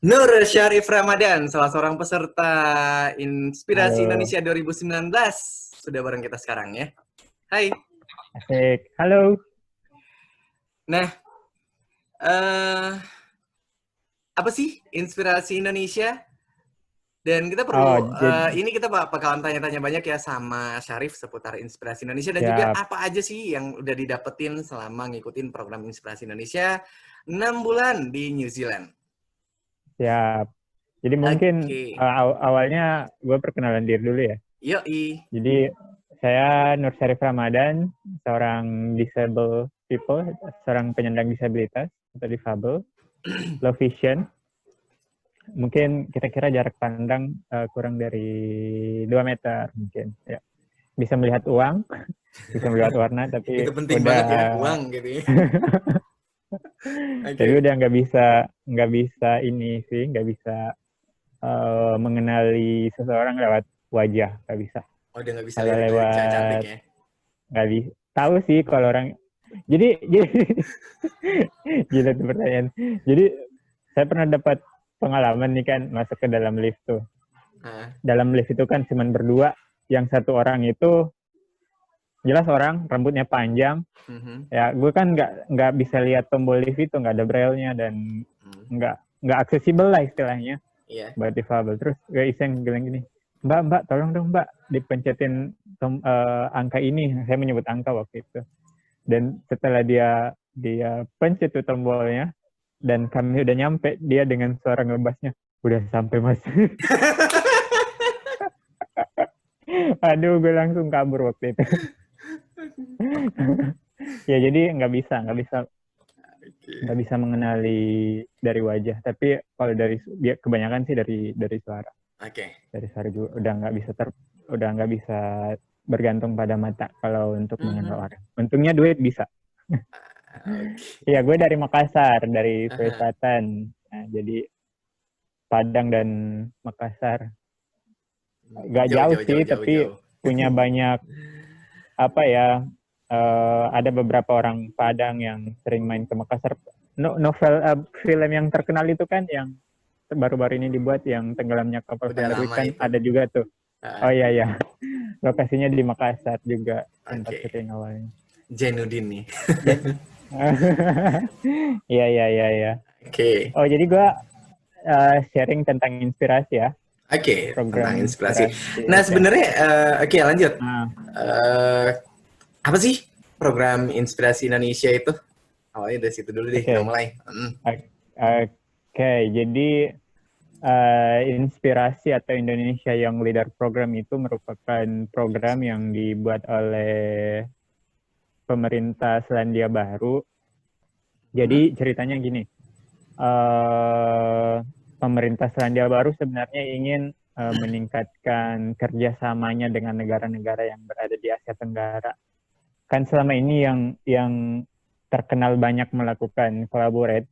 Nur Syarif Ramadan, salah seorang peserta Inspirasi Halo, Indonesia 2019, sudah bareng kita sekarang ya. Hai. asik. Halo. Nah, eh, apa sih Inspirasi Indonesia? Dan kita Oh, perlu, jadi ini kita bakalan tanya-tanya banyak ya sama Syarif seputar Inspirasi Indonesia dan juga ya, apa aja sih yang udah didapetin selama ngikutin program Inspirasi Indonesia 6 bulan di New Zealand. ya. Jadi mungkin Oke, awalnya gue perkenalan diri dulu ya. yoi. Jadi saya Nur Syarif Ramadan, seorang disable people, seorang penyandang disabilitas atau difabel, low vision. Mungkin kira-kira jarak pandang kurang dari 2 meter mungkin. Ya. Bisa melihat uang, bisa melihat warna, tapi Itu penting udah banget ya, uang gitu ya. tapi Oke. udah nggak bisa ini sih, nggak bisa mengenali seseorang lewat wajah, nggak bisa. Oh, udah nggak bisa Kalau lihat cewek cantik lewat ya? nggak bisa. Tahu sih kalau orang. Jadi gila tuh pertanyaan. Jadi saya pernah dapat pengalaman nih kan masuk ke dalam lift tuh. Ah, Dalam lift itu kan cuma berdua. Yang satu orang itu jelas orang rambutnya panjang. mhm, Ya gue kan nggak bisa lihat tombol lift itu, nggak ada braille-nya dan mmm, nggak aksesibel lah istilahnya iya. buat difabel. Terus gue iseng bilang gini, Mbak, tolong dong Mbak, dipencetin angka ini. Saya menyebut angka waktu itu. Dan setelah dia pencet tuh tombolnya, dan kami udah nyampe, dia dengan suara ngebasnya, udah sampai Mas. Aduh, gue langsung kabur waktu itu. Ya jadi nggak Oke, bisa mengenali dari wajah. Tapi kalau dari dia kebanyakan sih dari suara. oke. Dari suara juga udah nggak bisa bergantung pada mata kalau untuk Mhm, mengenal orang. Untungnya duit bisa. Iya, oke. gue dari Makassar, dari Ah Sulawesi hah, Selatan. Nah, jadi Padang dan Makassar gak jauh jauh jauh sih, jauh jauh tapi jauh. punya banyak apa ya? Ada beberapa orang Padang yang sering main ke Makassar. Novel film yang terkenal itu kan yang baru-baru ini dibuat yang tenggelamnya kapal Udah Van der Wijk lama kan itu. ada juga tuh. Oh Heeh, iya ya, lokasinya di Makassar juga tempat oke. syuting awalnya. Zainuddin nih. Dan iya iya iya iya. Oke, Oh jadi gue sharing tentang inspirasi ya, oke, program tentang inspirasi. inspirasi Nah, Indonesia. sebenarnya, oke lanjut. Nah, Eee, apa sih program Inspirasi Indonesia itu? Awalnya dari situ dulu deh oke. kita mulai, mhm. Oke, jadi Inspirasi atau Indonesia Young Leader Program itu merupakan program yang dibuat oleh pemerintah Selandia Baru. Mhm, Jadi ceritanya gini, eh, pemerintah Selandia Baru sebenarnya ingin meningkatkan kerjasamanya dengan negara-negara yang berada di Asia Tenggara. Kan selama ini yang terkenal banyak melakukan collaborate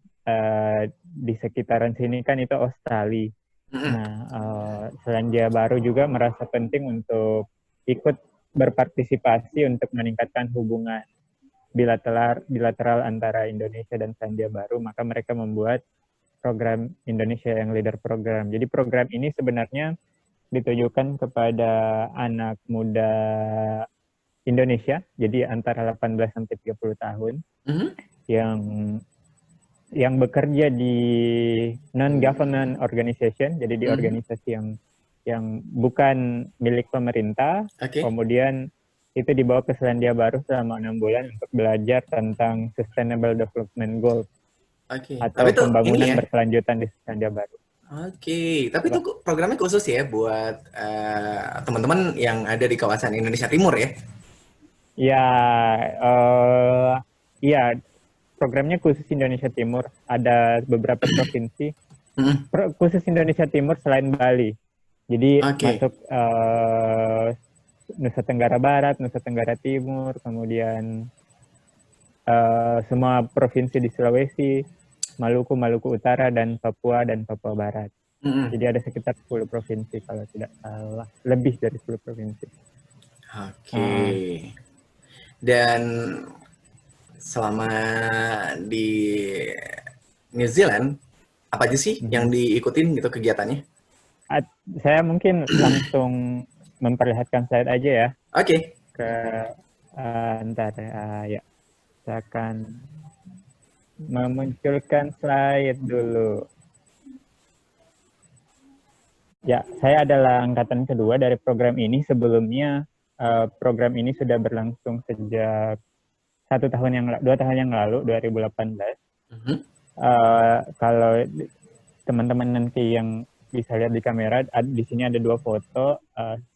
di sekitaran sini kan itu Australia. mhm. Nah, Selandia Baru juga merasa penting untuk ikut berpartisipasi untuk meningkatkan hubungan bilateral antara Indonesia dan Selandia Baru, maka mereka membuat program Indonesia yang Leader Program. Jadi program ini sebenarnya ditujukan kepada anak muda Indonesia, jadi antara 18 sampai 30 tahun Mhm. yang bekerja di non-government organization, jadi di Mhm. organisasi yang bukan milik pemerintah, Oke. kemudian itu dibawa ke Selandia Baru selama 6 bulan untuk belajar tentang Sustainable Development Goals Oke. Tapi atau tuh ini pembangunan ya. berkelanjutan di Selandia Baru. Oke. Tapi itu Apa? programnya khusus ya buat teman-teman yang ada di kawasan Indonesia Timur ya. Ya, eh, ya programnya khusus Indonesia Timur. Ada beberapa provinsi Mhm. khusus Indonesia Timur selain Bali. Jadi Oke. masuk Nusa Tenggara Barat, Nusa Tenggara Timur, kemudian semua provinsi di Sulawesi, Maluku Utara, dan Papua Barat. Mhm. Jadi ada sekitar 10 provinsi kalau tidak salah, lebih dari 10 provinsi. Uh, Oke. Dan selama di New Zealand, Apa aja sih yang diikutin gitu kegiatannya? Saya mungkin langsung memperlihatkan slide aja ya Oke. ke ntar ya saya akan memunculkan slide dulu. Ya, saya adalah angkatan kedua dari program ini. Sebelumnya program ini sudah berlangsung sejak 2 tahun yang lalu, 2018. Kalau teman-teman nanti yang bisa lihat di kamera, di sini ada 2 foto.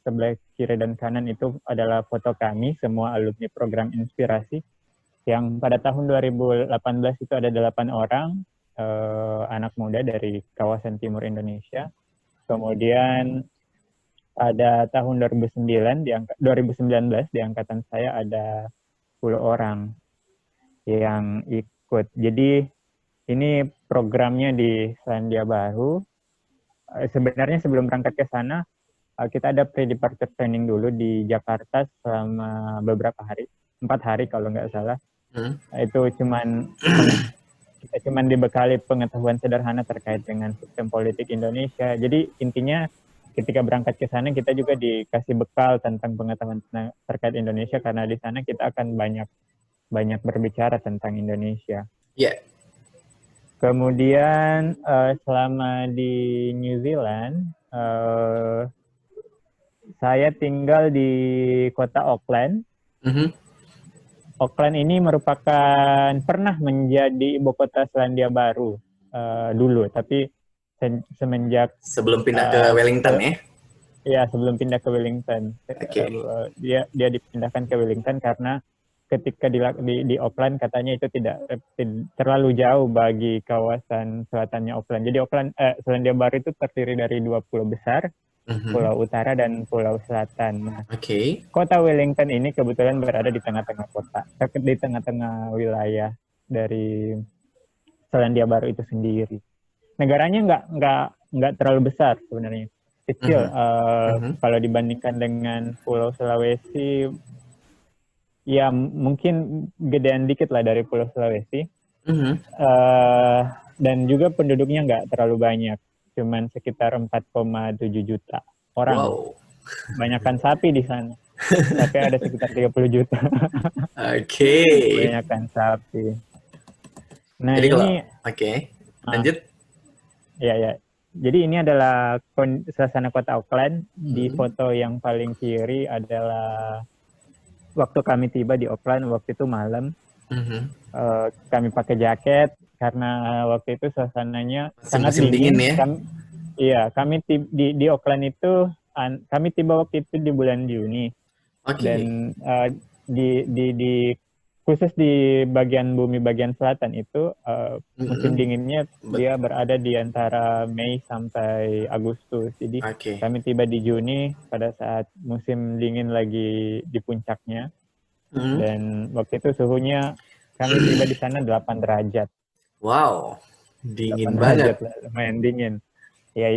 Sebelah kiri dan kanan itu adalah foto kami, semua alumni program inspirasi. Yang pada tahun 2018 itu ada 8 orang anak muda dari kawasan timur Indonesia. Kemudian pada tahun 2019 di angkatan saya ada 10 orang yang ikut. Jadi ini programnya di Selandia Baru. Sebenarnya sebelum berangkat ke sana, kita ada pre-departure training dulu di Jakarta selama beberapa hari, 4 hari kalau nggak salah. Itu kita cuman dibekali pengetahuan sederhana terkait dengan sistem politik Indonesia. Jadi intinya ketika berangkat ke sana kita juga dikasih bekal tentang pengetahuan terkait Indonesia, karena di sana kita akan banyak berbicara tentang Indonesia. Iya. Kemudian selama di New Zealand, saya tinggal di kota Auckland. Auckland ini merupakan pernah menjadi ibu kota Selandia Baru dulu, tapi semenjak sebelum pindah ke Wellington ya? Iya, sebelum pindah ke Wellington. Dia dipindahkan ke Wellington karena ketika di Auckland katanya itu tidak terlalu jauh bagi kawasan selatannya Auckland. Jadi Selandia Baru itu terdiri dari 2 pulau besar, Pulau Utara dan Pulau Selatan. Nah, kota Wellington ini kebetulan berada di tengah-tengah kota, di tengah-tengah wilayah dari Selandia Baru itu sendiri. Negaranya nggak terlalu besar sebenarnya, kecil. Kalau dibandingkan dengan Pulau Sulawesi, ya mungkin gedean dikit lah dari Pulau Sulawesi. Dan juga penduduknya nggak terlalu banyak, cuman sekitar 4,7 juta orang. Wow. Banyakan sapi di sana. Sapi ada sekitar 30 juta. Banyakan sapi. Nah, jadi ini lanjut. Ya. Jadi ini adalah suasana kota Auckland. Di foto yang paling kiri adalah waktu kami tiba di Auckland, waktu itu malam. Kami pakai jaket karena waktu itu suasananya sangat dingin ya. Kami di Auckland itu kami tiba waktu itu di bulan Juni. Dan khusus di bagian bumi bagian selatan itu musim dinginnya dia berada di antara Mei sampai Agustus. Jadi kami tiba di Juni pada saat musim dingin lagi di puncaknya. Dan waktu itu suhunya kami tiba di sana 8 derajat. Wow, dingin banget. Lumayan dingin. Ya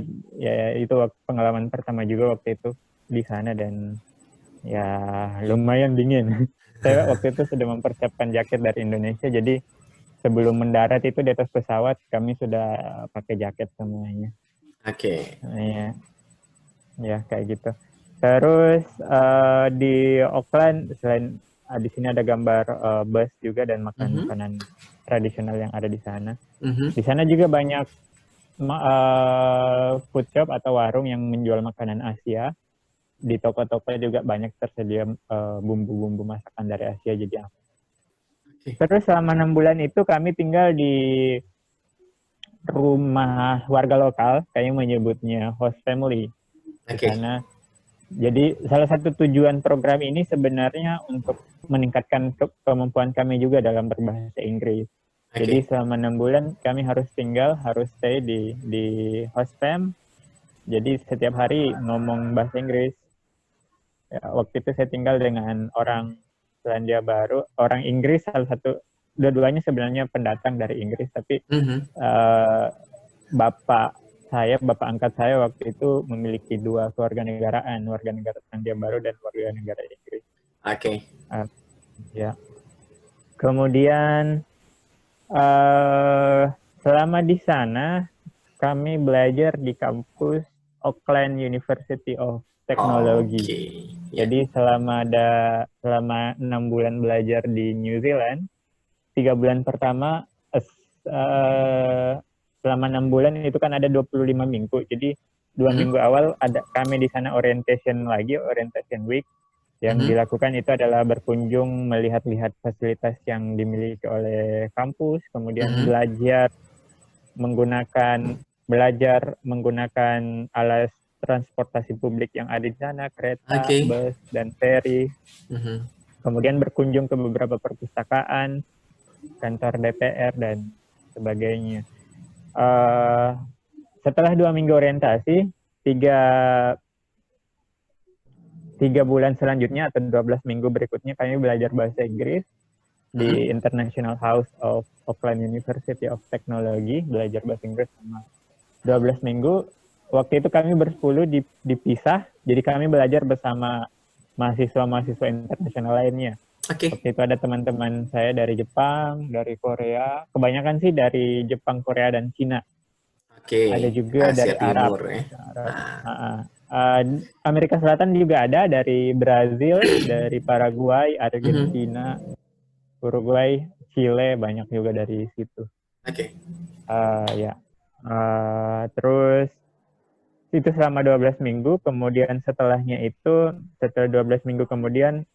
itu pengalaman pertama juga waktu itu di sana, dan ya lumayan dingin. Saya waktu itu sudah mempersiapkan jaket dari Indonesia, jadi sebelum mendarat itu di atas pesawat kami sudah pakai jaket semuanya. Ya kayak gitu. Terus di Auckland selain di sini ada gambar bus juga dan makanan-makanan tradisional yang ada di sana. Di sana juga banyak food shop atau warung yang menjual makanan Asia. Di toko-toko juga banyak tersedia bumbu-bumbu masakan dari Asia. Jadi terus selama 6 bulan itu kami tinggal di rumah warga lokal, kayaknya menyebutnya host family di sana. Jadi salah satu tujuan program ini sebenarnya untuk meningkatkan kemampuan kami juga dalam berbahasa Inggris. Jadi selama 6 bulan kami harus stay di host fam. Jadi setiap hari ngomong bahasa Inggris. Ya, waktu itu saya tinggal dengan orang Selandia Baru, orang Inggris, dua-duanya sebenarnya pendatang dari Inggris, tapi bapak angkat saya waktu itu memiliki 2 warga negara Selandia Baru dan warga negara Inggris. Ya. Kemudian selama di sana kami belajar di kampus Auckland University of Technology. Ya. Jadi selama 6 bulan belajar di New Zealand, 3 bulan pertama selama 6 bulan itu kan ada 25 minggu. Jadi 2 minggu awal ada kami di sana orientation week. Yang dilakukan itu adalah berkunjung, melihat-lihat fasilitas yang dimiliki oleh kampus, kemudian belajar menggunakan alas transportasi publik yang ada di sana, kereta, bus, dan ferry. Kemudian berkunjung ke beberapa perpustakaan, kantor DPR, dan sebagainya. Setelah 2 minggu orientasi, 3 bulan selanjutnya atau 12 minggu berikutnya kami belajar bahasa Inggris di International House of Auckland University of Technology, belajar bahasa Inggris sama 12 minggu. Waktu itu kami bersepuluh dipisah, jadi kami belajar bersama mahasiswa-mahasiswa internasional lainnya. Waktu itu ada teman-teman saya dari Jepang, dari Korea, kebanyakan sih dari Jepang, Korea, dan Cina. Ada juga Asia dari Arab. Timur, ya. Amerika Selatan juga ada, dari Brazil, dari Paraguay, Argentina, Uruguay, Chile, banyak juga dari situ. Terus itu selama 12 minggu, kemudian setelah 12 minggu kemudian,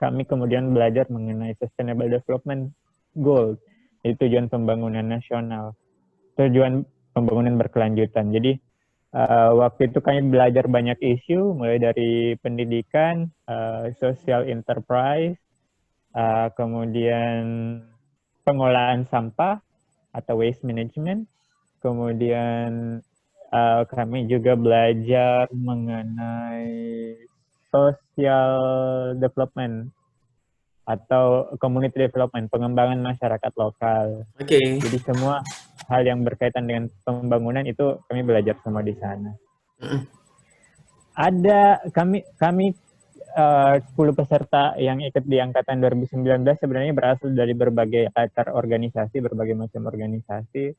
kami kemudian belajar mengenai Sustainable Development Goals, itu tujuan pembangunan nasional, tujuan pembangunan berkelanjutan. Jadi waktu itu kami belajar banyak isu, mulai dari pendidikan, social enterprise, kemudian pengolahan sampah atau waste management, kemudian kami juga belajar mengenai social development atau community development, pengembangan masyarakat lokal. Jadi semua hal yang berkaitan dengan pembangunan itu kami belajar semua di sana. Ada kami 10 peserta yang ikut di angkatan 2019 sebenarnya berasal dari berbagai latar organisasi, berbagai macam organisasi.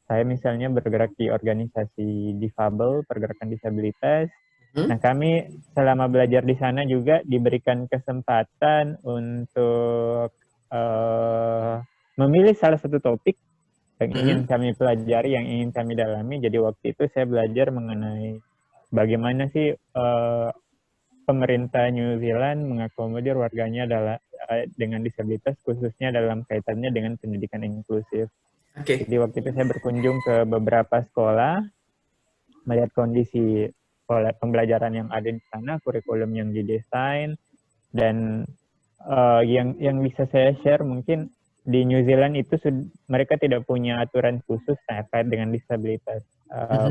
Saya misalnya bergerak di organisasi difabel, pergerakan disabilitas. Nah, kami selama belajar di sana juga diberikan kesempatan untuk memilih salah satu topik yang ingin kami pelajari, yang ingin kami dalami. Jadi waktu itu saya belajar mengenai bagaimana sih pemerintah New Zealand mengakomodir warganya dengan disabilitas, khususnya dalam kaitannya dengan pendidikan inklusif. Jadi waktu itu saya berkunjung ke beberapa sekolah, melihat kondisi pembelajaran yang ada di sana, kurikulum yang didesain, dan yang bisa saya share mungkin di New Zealand itu mereka tidak punya aturan khusus terkait dengan disabilitas.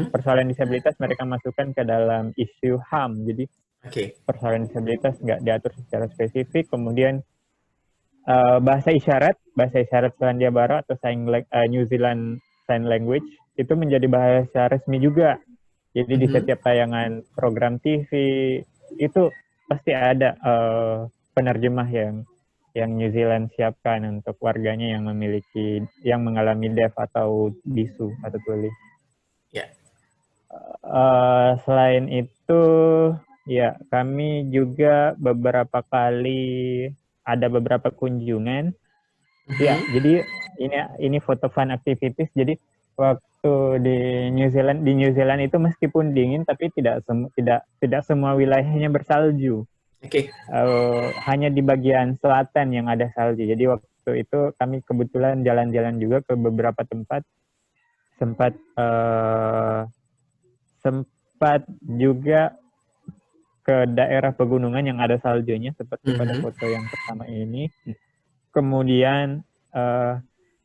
Persoalan disabilitas mereka masukkan ke dalam isu HAM, jadi persoalan disabilitas nggak diatur secara spesifik. Kemudian bahasa isyarat Selandia Baru atau New Zealand Sign Language itu menjadi bahasa resmi juga. Jadi di setiap tayangan program TV itu pasti ada penerjemah yang New Zealand siapkan untuk warganya yang mengalami deaf atau bisu atau tuli. Selain itu, ya kami juga beberapa kali ada beberapa kunjungan. Ya, jadi ini foto fun activities. Jadi waktu di New Zealand itu meskipun dingin tapi tidak semua wilayahnya bersalju. Hanya di bagian selatan yang ada salju. Jadi waktu itu kami kebetulan jalan-jalan juga ke beberapa tempat, sempat juga ke daerah pegunungan yang ada saljunya seperti pada foto yang pertama ini. Kemudian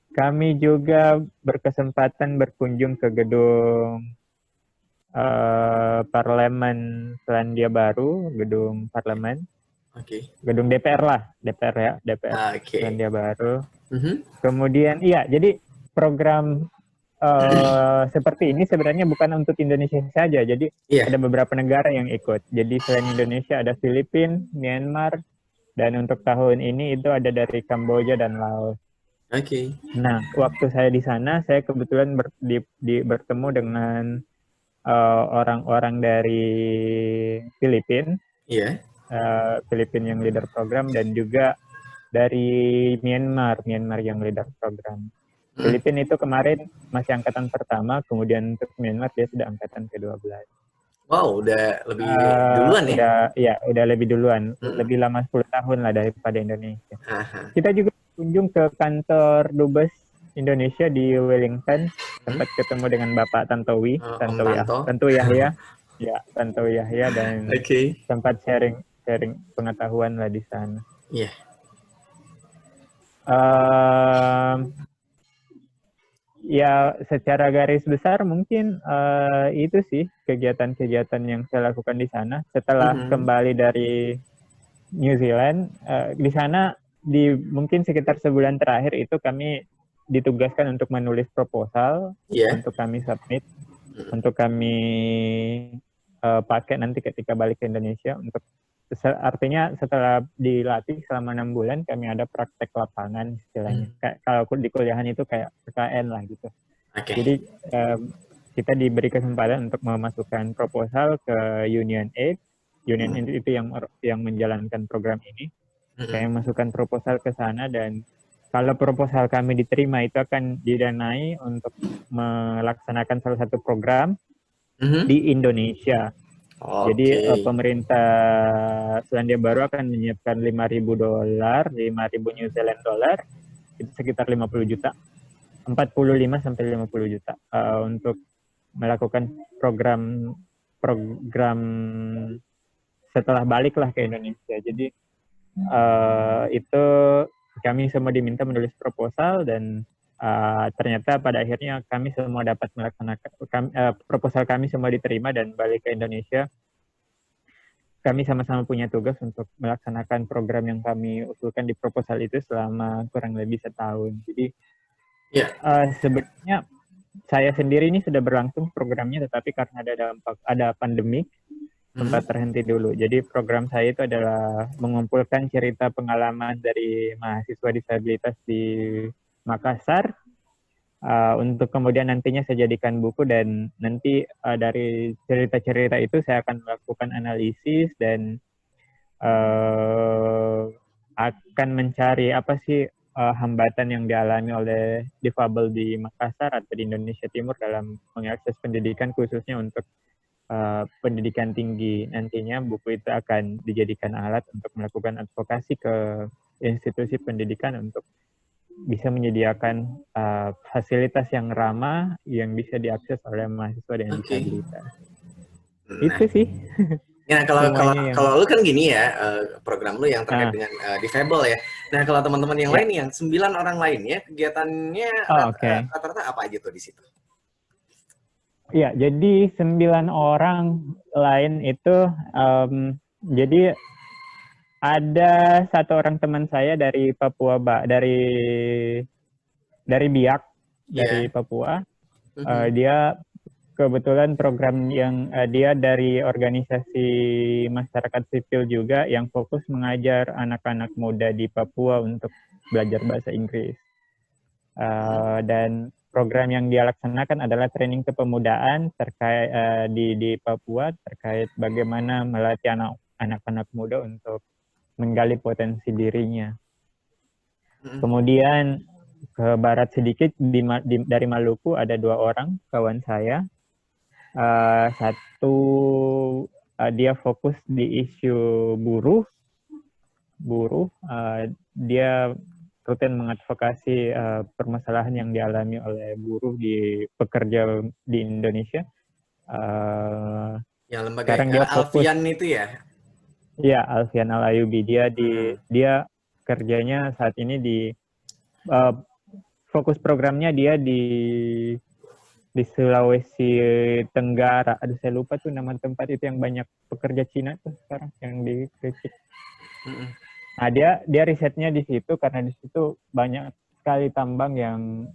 kami juga berkesempatan berkunjung ke gedung Parlemen Selandia Baru, gedung parlemen, gedung DPR lah, DPR Selandia Baru. Kemudian jadi program seperti ini sebenarnya bukan untuk Indonesia saja, jadi ada beberapa negara yang ikut. Jadi selain Indonesia ada Filipina, Myanmar, dan untuk tahun ini itu ada dari Kamboja dan Laos. Oke. Nah, waktu saya di sana, saya kebetulan bertemu dengan orang-orang dari Filipina, Iya. Filipina yang leader program, dan juga dari Myanmar yang leader program. Mm. Filipina itu kemarin masih angkatan pertama, kemudian untuk Myanmar dia sudah angkatan ke-12. Wow, udah lebih duluan ya? Udah lebih duluan, Mm-mm. lebih lama 10 tahun lah daripada Indonesia. Haha. Kita juga kunjung ke kantor Dubes Indonesia di Wellington, Mm. sempat ketemu dengan Bapak Om Tanto. Tantowi Yahya, ya Tantowi Yahya, dan Oke. sempat sharing sharing pengetahuan lah di sana. Iya. Ehm, Ya, secara garis besar mungkin itu sih kegiatan-kegiatan yang saya lakukan di sana. Setelah Mhm. kembali dari New Zealand, di sana mungkin sekitar sebulan terakhir itu kami ditugaskan untuk menulis proposal Iya. untuk kami submit, Mm. untuk kami pakai nanti ketika balik ke Indonesia. Artinya setelah dilatih selama 6 bulan kami ada praktek lapangan istilahnya. Mm. Kayak kalau di kuliahan itu kayak PKN lah gitu. Oke. Jadi kita diberi kesempatan untuk memasukkan proposal ke Union Aid. Union Mm. Aid itu yang menjalankan program ini. Mm-mm. Kami masukkan proposal ke sana, dan kalau proposal kami diterima itu akan didanai untuk melaksanakan salah satu program Mhm. di Indonesia. Jadi Oke. pemerintah Selandia Baru akan menyiapkan $5.000, 5.000 New Zealand dollar, itu sekitar 50 juta, 45 sampai 50 juta untuk melakukan program program setelah balik lah ke Indonesia. Jadi itu kami semua diminta menulis proposal, dan ternyata pada akhirnya kami semua dapat melaksanakan proposal kami semua diterima dan balik ke Indonesia. Kami sama-sama punya tugas untuk melaksanakan program yang kami usulkan di proposal itu selama kurang lebih setahun. Jadi Iya. sebenarnya saya sendiri ini sudah berlangsung programnya, tetapi karena ada pandemi, Mhm. sempat terhenti dulu. Jadi program saya itu adalah mengumpulkan cerita pengalaman dari mahasiswa disabilitas di Makassar, untuk kemudian nantinya saya jadikan buku, dan nanti dari cerita-cerita itu saya akan melakukan analisis dan akan mencari apa sih hambatan yang dialami oleh difabel di Makassar atau di Indonesia Timur dalam mengakses pendidikan, khususnya untuk pendidikan tinggi. Nantinya buku itu akan dijadikan alat untuk melakukan advokasi ke institusi pendidikan untuk bisa menyediakan fasilitas yang ramah yang bisa diakses oleh mahasiswa dengan Oke. disabilitas. Nah, Itu sih ya kalau kalau semuanya yang kalau lu kan gini ya, program lu yang terkait ah dengan difabel ya. Nah, kalau teman-teman yang ya. lain yang 9 orang lainnya kegiatannya Oh, oke. rata-rata apa aja tuh di situ? Ya, jadi 9 orang lain itu jadi ada satu orang teman saya dari Papua, dari Biak, dari Iya. Papua. Mhm. Dia kebetulan program yang dia dari organisasi masyarakat sipil juga yang fokus mengajar anak-anak muda di Papua untuk belajar bahasa Inggris. Mhm. Dan program yang dia laksanakan adalah training kepemudaan terkait di Papua terkait bagaimana melatih anak-anak muda untuk menggali potensi dirinya. Mhm. Kemudian ke barat sedikit dari Maluku ada 2 orang kawan saya. Satu dia fokus di isu buruh. Dia rutin mengadvokasi permasalahan yang dialami oleh buruh di pekerja di Indonesia. Yang lembaga Sekarang dia fokus, Alfian itu ya. ya, Alfian Al-Ayubi. Mhm. Dia kerjanya saat ini uh, fokus programnya dia di Sulawesi Tenggara. Aduh, saya lupa tuh nama tempat itu yang banyak pekerja Cina tuh sekarang yang dikritik. Mhm. Nah, dia risetnya di situ karena di situ banyak sekali tambang yang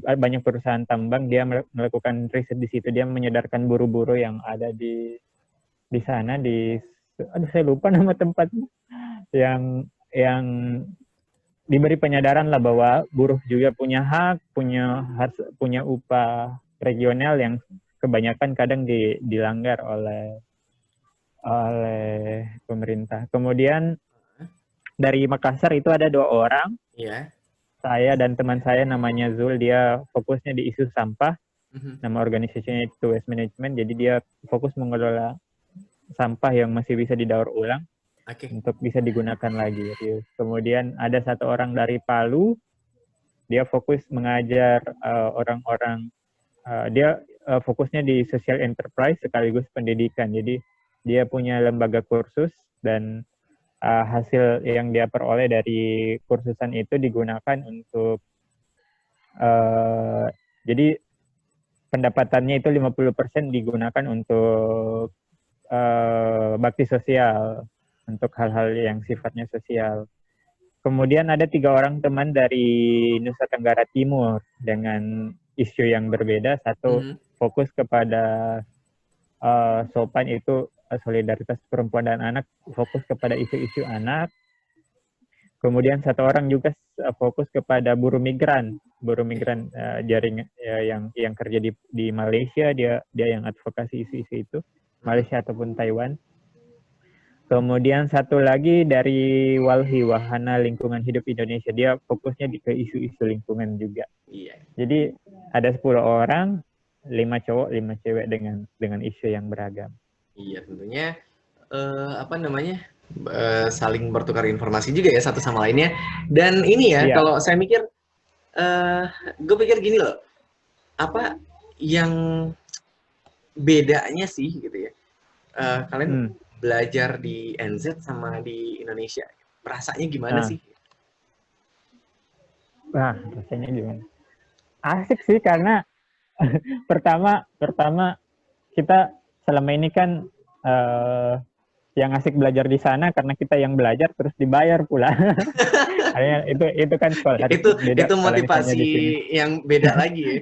banyak perusahaan tambang. Dia melakukan riset di situ. Dia menyadarkan buruh-buruh yang ada di sana aduh, saya lupa nama tempatnya, yang diberi penyadaran lah bahwa buruh juga punya hak, punya upah regional yang kebanyakan kadang dilanggar oleh pemerintah. Kemudian dari Makassar itu ada 2 orang, Iya. saya dan teman saya namanya Zul, dia fokusnya di isu sampah, nama organisasinya itu Waste Management, jadi dia fokus mengelola sampah yang masih bisa didaur ulang Oke. untuk bisa digunakan lagi. Kemudian ada 1 orang dari Palu, dia fokus mengajar orang-orang, dia fokusnya di social enterprise sekaligus pendidikan. Jadi dia punya lembaga kursus dan hasil yang dia peroleh dari kursusan itu digunakan untuk jadi pendapatannya itu 50% digunakan untuk bakti sosial, untuk hal-hal yang sifatnya sosial. Kemudian ada 3 orang teman dari Nusa Tenggara Timur dengan isu yang berbeda. Satu fokus kepada Sopan itu solidaritas perempuan dan anak, fokus kepada isu-isu anak. Kemudian 1 orang juga fokus kepada buruh migran jaringan yang kerja di Malaysia, dia yang advokasi isu-isu itu, Malaysia ataupun Taiwan. Kemudian 1 lagi dari Walhi, Wahana Lingkungan Hidup Indonesia, dia fokusnya ke isu-isu lingkungan juga. Iya. Jadi ada 10 orang, 5 cowok, 5 cewek dengan isu yang beragam. Iya, tentunya saling bertukar informasi juga ya satu sama lainnya. Dan ini ya, kalau saya mikir, gue pikir gini loh, apa yang bedanya sih gitu ya? Kalian belajar di NZ sama di Indonesia, rasanya gimana sih? Wah, rasanya gimana? Asik sih karena pertama kita selama ini kan yang asik belajar di sana karena kita yang belajar terus dibayar pula. itu kan sekolah. Itu motivasi yang beda lagi ya.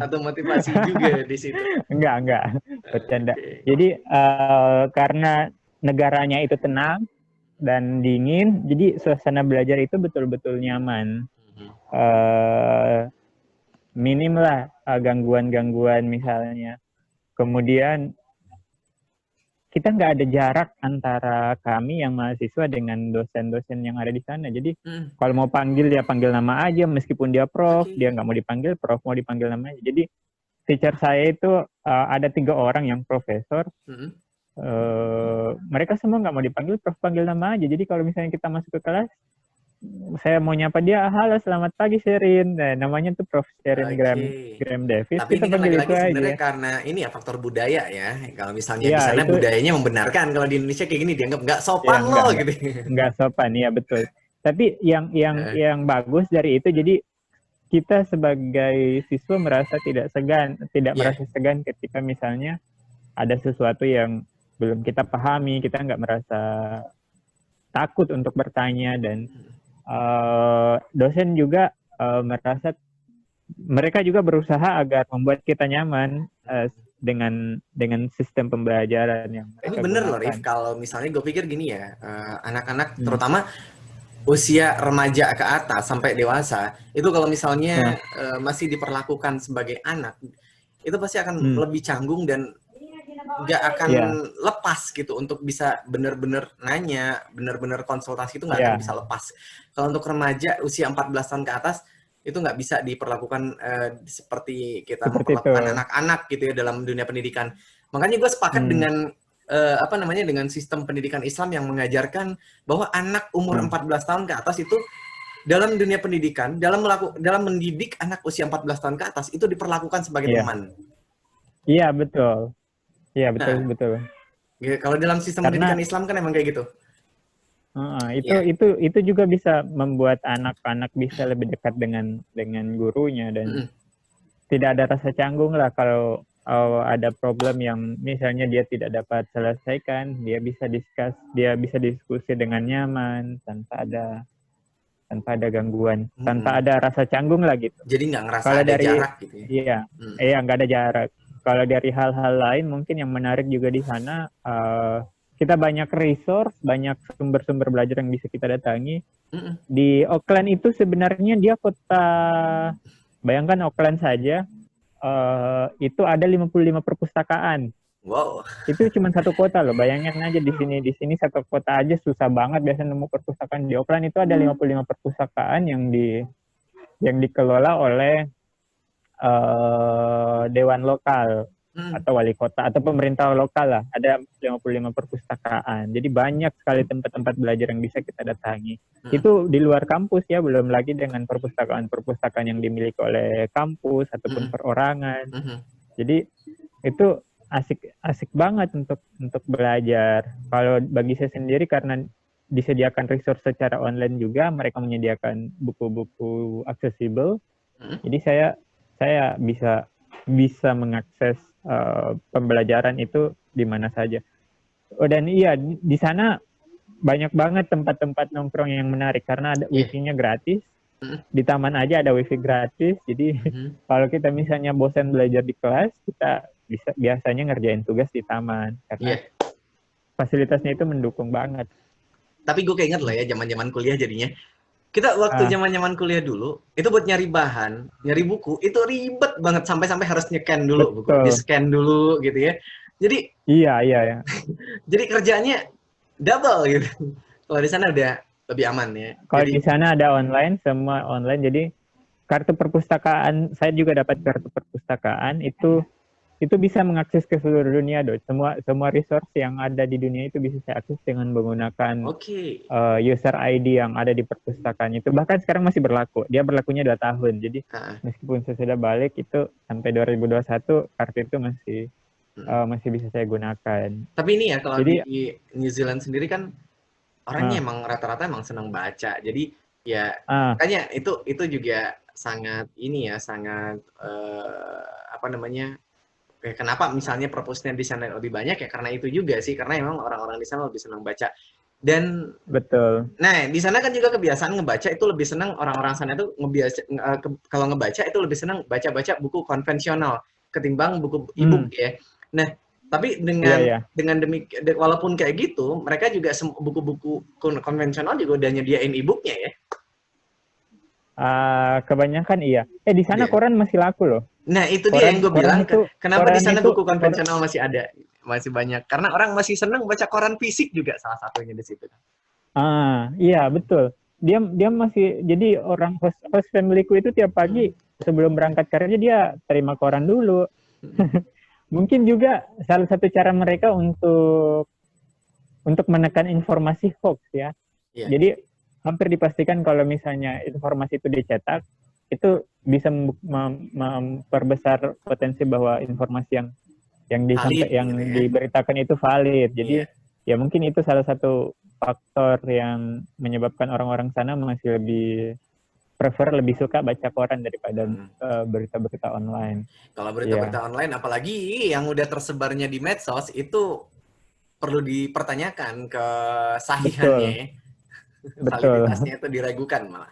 Satu motivasi juga di situ. Enggak, bercanda. Jadi karena negaranya itu tenang dan dingin, jadi suasana belajar itu betul-betul nyaman. Minim lah gangguan-gangguan misalnya. Kemudian kita nggak ada jarak antara kami yang mahasiswa dengan dosen-dosen yang ada di sana. Jadi kalau mau panggil dia panggil nama aja, meskipun dia prof, dia nggak mau dipanggil prof, mau dipanggil nama aja. Jadi teacher saya itu ada 3 orang yang profesor. Mereka semua nggak mau dipanggil prof, panggil nama aja. Jadi kalau misalnya kita masuk ke kelas, saya mau nyapa dia, halo selamat pagi Sherin, nah, namanya tuh Prof. Sherin Graham Davis. Tapi kita ini kan lagi-lagi sebenarnya aja. karena ini ya faktor budaya ya. Kalau misalnya di sana budayanya membenarkan, kalau di Indonesia kayak gini dianggap nggak sopan loh gitu. Nggak sopan, ya betul. Tapi yang bagus dari itu, jadi kita sebagai siswa merasa tidak merasa segan ketika misalnya ada sesuatu yang belum kita pahami, kita nggak merasa takut untuk bertanya, dan dosen juga merasa mereka juga berusaha agar membuat kita nyaman dengan sistem pembelajaran yang ini bener loh Rif, kalau misalnya gue pikir gini ya, anak-anak terutama usia remaja ke atas sampai dewasa itu kalau misalnya masih diperlakukan sebagai anak, itu pasti akan lebih canggung dan nggak akan lepas gitu untuk bisa bener-bener nanya, bener-bener konsultasi, itu nggak akan bisa lepas. Kalau untuk remaja usia 14 tahun ke atas itu nggak bisa diperlakukan seperti kita memperlakukan anak-anak gitu ya dalam dunia pendidikan. Makanya gue sepakat dengan dengan sistem pendidikan Islam yang mengajarkan bahwa anak umur 14 tahun ke atas itu dalam dunia pendidikan, dalam mendidik anak usia 14 tahun ke atas itu diperlakukan sebagai teman. Iya, betul. Iya, betul. Kalau dalam sistem pendidikan Islam kan emang kayak gitu. Itu juga bisa membuat anak-anak bisa lebih dekat dengan gurunya, dan tidak ada rasa canggung lah kalau ada problem yang misalnya dia tidak dapat selesaikan, dia bisa diskusi dengan nyaman tanpa ada gangguan, tanpa ada rasa canggung lah gitu. Jadi nggak ngerasa ada jarak gitu ya? Iya, nggak ada jarak. Kalau dari hal-hal lain mungkin yang menarik juga di sana, kita banyak resource, banyak sumber-sumber belajar yang bisa kita datangi. Mm-mm. Di Auckland itu sebenarnya dia kota, bayangkan Auckland saja, itu ada 55 perpustakaan. Wow. Itu cuma satu kota loh, bayangin aja di sini satu kota aja susah banget biasa nemu perpustakaan. Di Auckland itu ada 55 perpustakaan yang dikelola oleh dewan lokal Mm. atau wali kota atau pemerintah lokal lah. Ada 55 perpustakaan. Jadi banyak sekali tempat-tempat belajar yang bisa kita datangi. Mm. Itu di luar kampus ya, belum lagi dengan perpustakaan-perpustakaan yang dimiliki oleh kampus ataupun Mm. perorangan. Mm. Jadi itu asik banget untuk belajar. Kalau bagi saya sendiri karena disediakan resource secara online juga, mereka menyediakan buku-buku aksesibel. Mm. Jadi saya bisa mengakses pembelajaran itu di mana saja. Oh, dan iya di sana banyak banget tempat-tempat nongkrong yang menarik karena ada Yeah. wifi-nya gratis. Mm. Di taman aja ada wifi gratis. Jadi kalau kita misalnya bosan belajar di kelas, kita biasanya ngerjain tugas di taman karena Yeah. fasilitasnya itu mendukung banget. Tapi gue keinget loh ya zaman-zaman kuliah jadinya. Kita waktu zaman-zaman kuliah dulu, itu buat nyari bahan, nyari buku, itu ribet banget sampai-sampai harus nge-scan dulu buku, Betul. di-scan dulu gitu ya. Jadi Iya. jadi kerjanya double gitu. Kalau di sana udah lebih aman ya. Kalau Jadi di sana ada online, semua online. Jadi kartu perpustakaan, saya juga dapat kartu perpustakaan itu bisa mengakses ke seluruh dunia, Dok. Semua resource yang ada di dunia itu bisa saya akses dengan menggunakan oke. user ID yang ada di perpustakaan itu. Bahkan sekarang masih berlaku. Dia berlakunya 2 tahun. Jadi Ah, meskipun saya sudah balik itu sampai 2021 kartu itu masih bisa saya gunakan. Tapi ini ya kalau Jadi di New Zealand sendiri kan orangnya emang rata-rata emang senang baca. Jadi ya makanya itu juga sangat ini ya, sangat apa namanya? Kenapa misalnya perpusnya di sana lebih banyak ya karena itu juga sih, karena emang orang-orang di sana lebih senang baca. Dan betul. nah, di sana kan juga kebiasaan ngebaca itu lebih senang orang-orang sana tuh kalau ngebaca itu lebih senang baca-baca buku konvensional ketimbang buku e-book ya. Nah, tapi Iya. dengan walaupun kayak gitu, mereka juga buku-buku konvensional juga udah nyediain e-booknya ya. Kebanyakan iya. Di sana Iya. koran masih laku loh. Nah, itu dia yang gue bilang. Kenapa di sana buku koran konvensional masih ada? Masih banyak. Karena orang masih senang baca koran fisik juga salah satunya di situ. Iya betul. Dia masih, jadi orang host familyku itu tiap pagi sebelum berangkat kerja dia terima koran dulu. Mungkin juga salah satu cara mereka untuk menekan informasi hoax ya. Iya. Jadi hampir dipastikan kalau misalnya informasi itu dicetak, itu bisa memperbesar potensi bahwa informasi yang Valid, yang gitu ya. diberitakan itu valid. Jadi Iya. ya mungkin itu salah satu faktor yang menyebabkan orang-orang sana masih lebih suka baca koran daripada berita-berita online. Kalau berita-berita online, apalagi yang udah tersebarnya di medsos, itu perlu dipertanyakan kesahihannya. Betul. Validitasnya itu diragukan malah.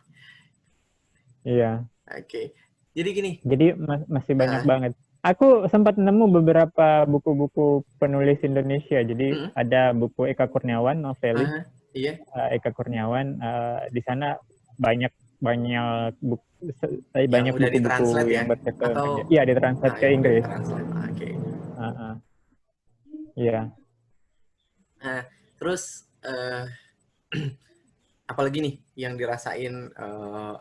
Iya. Oke. Jadi gini. Jadi masih banyak banget. Aku sempat nemu beberapa buku-buku penulis Indonesia. Jadi ada buku Eka Kurniawan, novelis. Iya. Eka Kurniawan. Di sana banyak buku yang bercerita. Iya, ditranslate ke Inggris. Oke. Iya. Nah, terus apalagi nih yang dirasain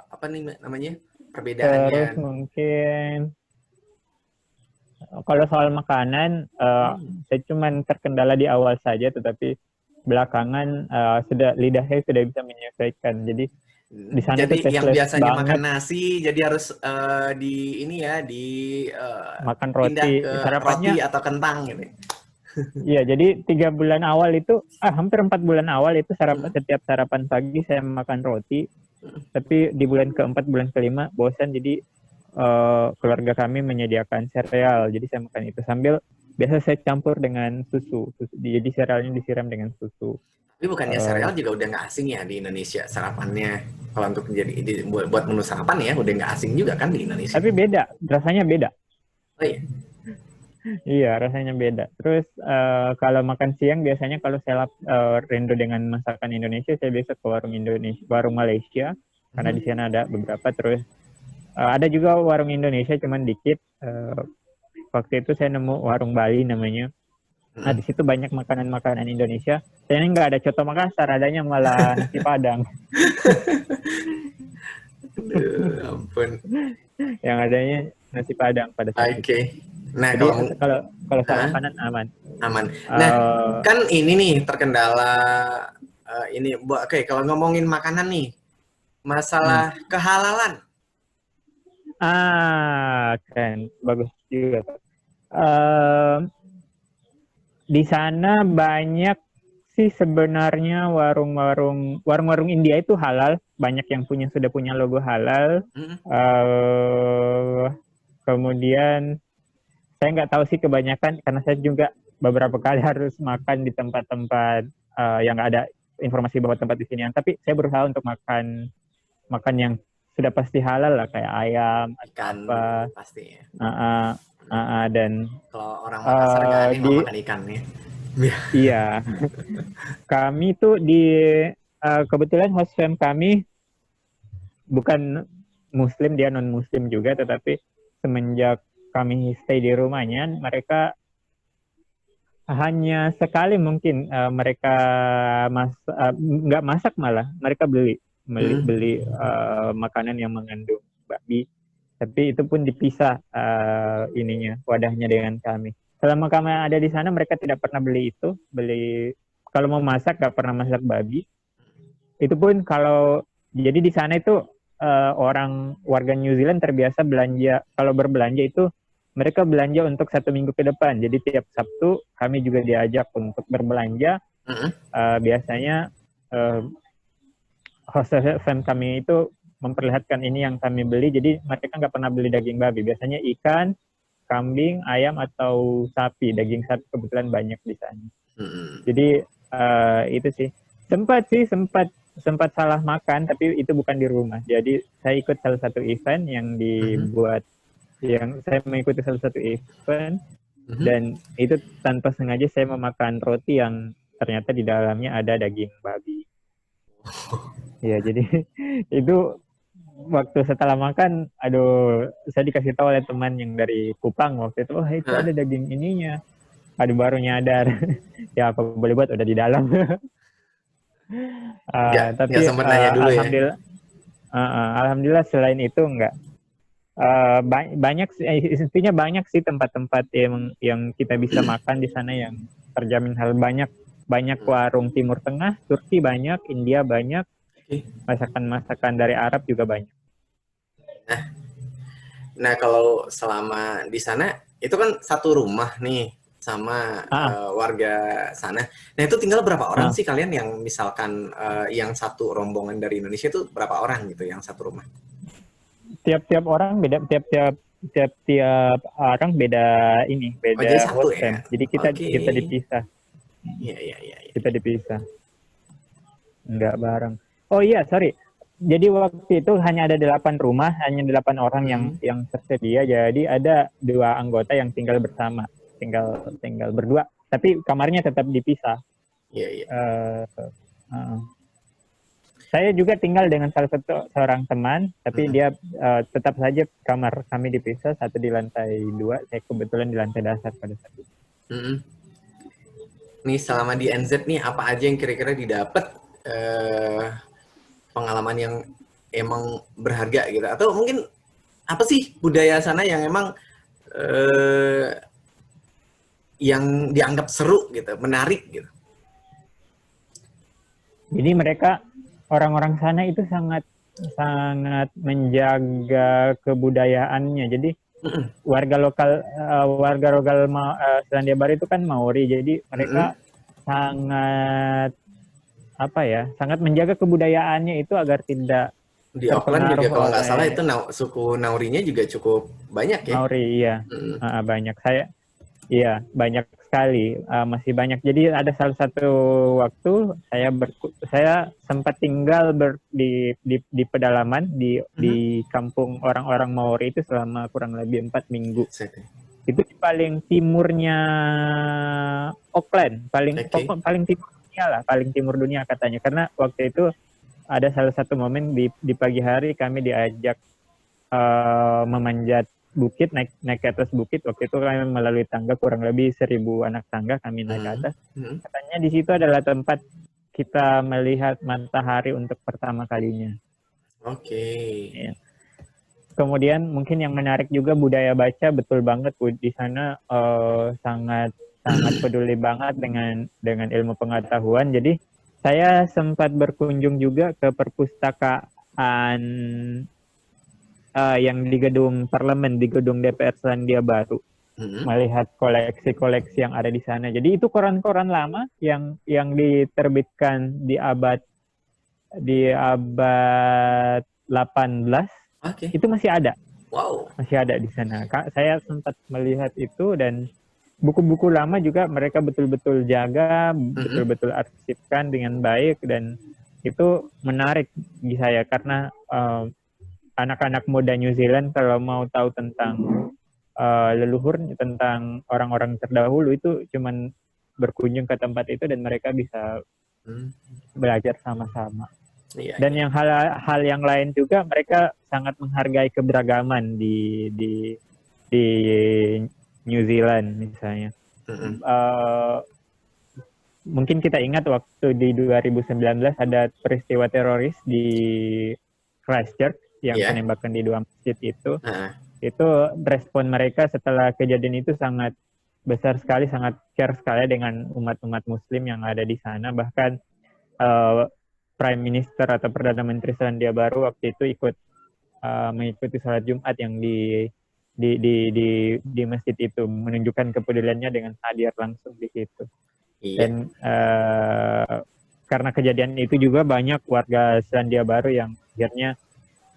apa nih namanya perbedaannya? Terus mungkin kalau soal makanan, saya cuma terkendala di awal saja, tetapi belakangan lidah saya sudah bisa menyesuaikan. Jadi di sana jadi yang biasanya banget. makan nasi, jadi harus makan roti, roti atau kentang gitu. Iya, jadi 3 bulan awal itu, hampir 4 bulan awal itu setiap sarapan pagi saya makan roti. Tapi di bulan keempat, bulan kelima bosan, jadi keluarga kami menyediakan sereal. Jadi saya makan itu sambil biasa saya campur dengan susu. Jadi serealnya disiram dengan susu. Tapi bukannya sereal juga udah nggak asing ya di Indonesia sarapannya. Kalau untuk buat menu sarapan ya udah nggak asing juga kan di Indonesia. Tapi beda, rasanya beda. Oh iya. Iya, rasanya beda. Terus kalau makan siang biasanya kalau saya rindu dengan masakan Indonesia, saya biasa ke warung Indonesia, warung Malaysia, karena di Mhm. sana ada beberapa. Terus ada juga warung Indonesia, cuman dikit. Waktu itu saya nemu warung Bali namanya. Nah, di Mhm. situ banyak makanan-makanan Indonesia. Saya ini nggak ada coto Makassar, adanya malah nasi Padang. Aduh, ampun. Yang adanya nasi Padang pada saat itu. Oke. Nah, Jadi kalau kalau kalau soal Hah? makanan aman. Aman. Nah, Eh, kan ini nih terkendala ini oke, kalau ngomongin makanan nih, hmm. masalah kehalalan. Keren, bagus juga. Eh, di sana banyak sih sebenarnya warung-warung India itu halal, banyak yang sudah punya logo halal. Mhm. Eh, Kemudian saya nggak tahu sih kebanyakan karena saya juga beberapa kali harus makan di tempat-tempat yang nggak ada informasi bahwa tempat di sini. Tapi saya berusaha untuk makan makan yang sudah pasti halal lah kayak ayam atau Ikan apa. pasti ya. Uh, dan Kalau orang Makassar nggak aneh kalau di makan ikan nih. iya, kami tuh kebetulan host fam kami bukan Muslim, dia non Muslim juga, tetapi semenjak kami stay di rumahnya, mereka hanya sekali mungkin mereka nggak masak, malah mereka beli beli Hmm. beli makanan yang mengandung babi, tapi itu pun dipisah ininya wadahnya dengan kami. Selama kami ada di sana mereka tidak pernah beli kalau mau masak nggak pernah masak babi. Itu pun kalau jadi di sana itu orang warga New Zealand terbiasa belanja, kalau berbelanja itu mereka belanja untuk 1 minggu ke depan. Jadi tiap Sabtu kami juga diajak untuk berbelanja. Mhm. Biasanya uh, host fam kami itu memperlihatkan ini yang kami beli. Jadi mereka nggak pernah beli daging babi. Biasanya ikan, kambing, ayam atau sapi. Daging sapi kebetulan banyak di sana. Mhm. Jadi itu sih sempat sempat salah makan, tapi itu bukan di rumah. Jadi saya ikut salah satu event Mhm. yang saya mengikuti salah satu event, Mhm. dan itu tanpa sengaja saya memakan roti yang ternyata di dalamnya ada daging babi. Ya, jadi itu waktu setelah makan, aduh, saya dikasih tahu oleh teman yang dari Kupang waktu itu, oh itu Hah? ada daging ininya. Aduh, baru nyadar. Ya apa boleh buat, udah di dalam. Nggak Tapi sempat nanya dulu ya. alhamdulillah selain itu enggak. Banyak intinya banyak sih tempat-tempat yang kita bisa makan di sana yang terjamin halal. Banyak Hmm. warung Timur Tengah, Turki banyak, India banyak, Oke. masakan-masakan dari Arab juga banyak. Nah, kalau selama di sana itu kan satu rumah nih sama Ah, warga sana. Nah, itu tinggal berapa orang ah. sih kalian yang misalkan yang satu rombongan dari Indonesia itu berapa orang gitu yang satu rumah? Tiap-tiap orang beda, tiap-tiap orang beda ini, Oh, jadi beda satu host fam. ya? Jadi kita Oke. kita dipisah, Iya, iya, iya, iya. kita dipisah, nggak bareng. Oh iya, sorry. Jadi waktu itu hanya ada 8 rumah, hanya 8 orang Hmm. yang tersedia. Jadi ada 2 anggota yang tinggal bersama, tinggal berdua. Tapi kamarnya tetap dipisah. Iya, iya. Uh, uh. Saya juga tinggal dengan seorang teman, tapi Hmm. dia tetap saja kamar kami dipisah, satu di lantai 2, saya kebetulan di lantai dasar pada saat itu. Hmm. Nih selama di NZ nih apa aja yang kira-kira didapat eh, pengalaman yang emang berharga gitu? Atau mungkin apa sih budaya sana yang emang eh, yang dianggap seru gitu, menarik gitu? Jadi mereka orang-orang sana itu sangat sangat menjaga kebudayaannya. Jadi Mm-mm. warga lokal Selandia Baru itu kan Maori. Jadi Mm-mm. mereka sangat apa ya, sangat menjaga kebudayaannya itu agar tidak Di Auckland juga terpengaruh kalau nggak salah itu oleh suku Naurinya juga cukup banyak ya. Maori. Iya. Mm. Banyak. Iya, banyak sekali, masih banyak. Jadi ada salah satu waktu saya sempat tinggal di pedalaman di Mhm. kampung orang-orang Maori itu selama kurang lebih 4 minggu. Set ya. Itu di paling timurnya Auckland, Oke. paling timur dunia lah, paling timur dunia katanya. Karena waktu itu ada salah satu momen di pagi hari kami diajak memanjat bukit, naik ke atas bukit. Waktu itu kami melalui tangga, kurang lebih 1.000 anak tangga kami naik ke Hmm. atas. Hmm. Katanya di situ adalah tempat kita melihat matahari untuk pertama kalinya. Oke. Ya. Kemudian mungkin yang menarik juga budaya baca, betul banget Bu, di sana sangat sangat peduli banget dengan ilmu pengetahuan. Jadi saya sempat berkunjung juga ke perpustakaan yang di gedung parlemen, di gedung DPR Selandia Baru, Hmm. melihat koleksi-koleksi yang ada di sana. Jadi itu koran-koran lama yang diterbitkan di abad 18 Oke. itu masih Wow. ada di sana. Saya sempat melihat itu, dan buku-buku lama juga mereka betul-betul jaga, Hmm. betul-betul arsipkan dengan baik, dan itu menarik bagi saya karena anak-anak muda New Zealand kalau mau tahu tentang leluhur, tentang orang-orang terdahulu, itu cuman berkunjung ke tempat itu dan mereka bisa Hmm. belajar sama-sama. Iya, Dan iya. yang hal yang lain juga, mereka sangat menghargai keberagaman di New Zealand misalnya. Hmm. Mungkin kita ingat waktu di 2019 ada peristiwa teroris di Christchurch yang Iya. penembakan di 2 masjid itu. Nah. Itu respon mereka setelah kejadian itu sangat besar sekali, sangat care sekali dengan umat-umat Muslim yang ada di sana. Bahkan uh, Prime Minister atau Perdana Menteri Selandia Baru waktu itu ikut mengikuti sholat Jumat yang di masjid itu, menunjukkan kepeduliannya dengan hadir langsung di situ. Iya. Dan karena kejadian itu juga banyak warga Selandia Baru yang akhirnya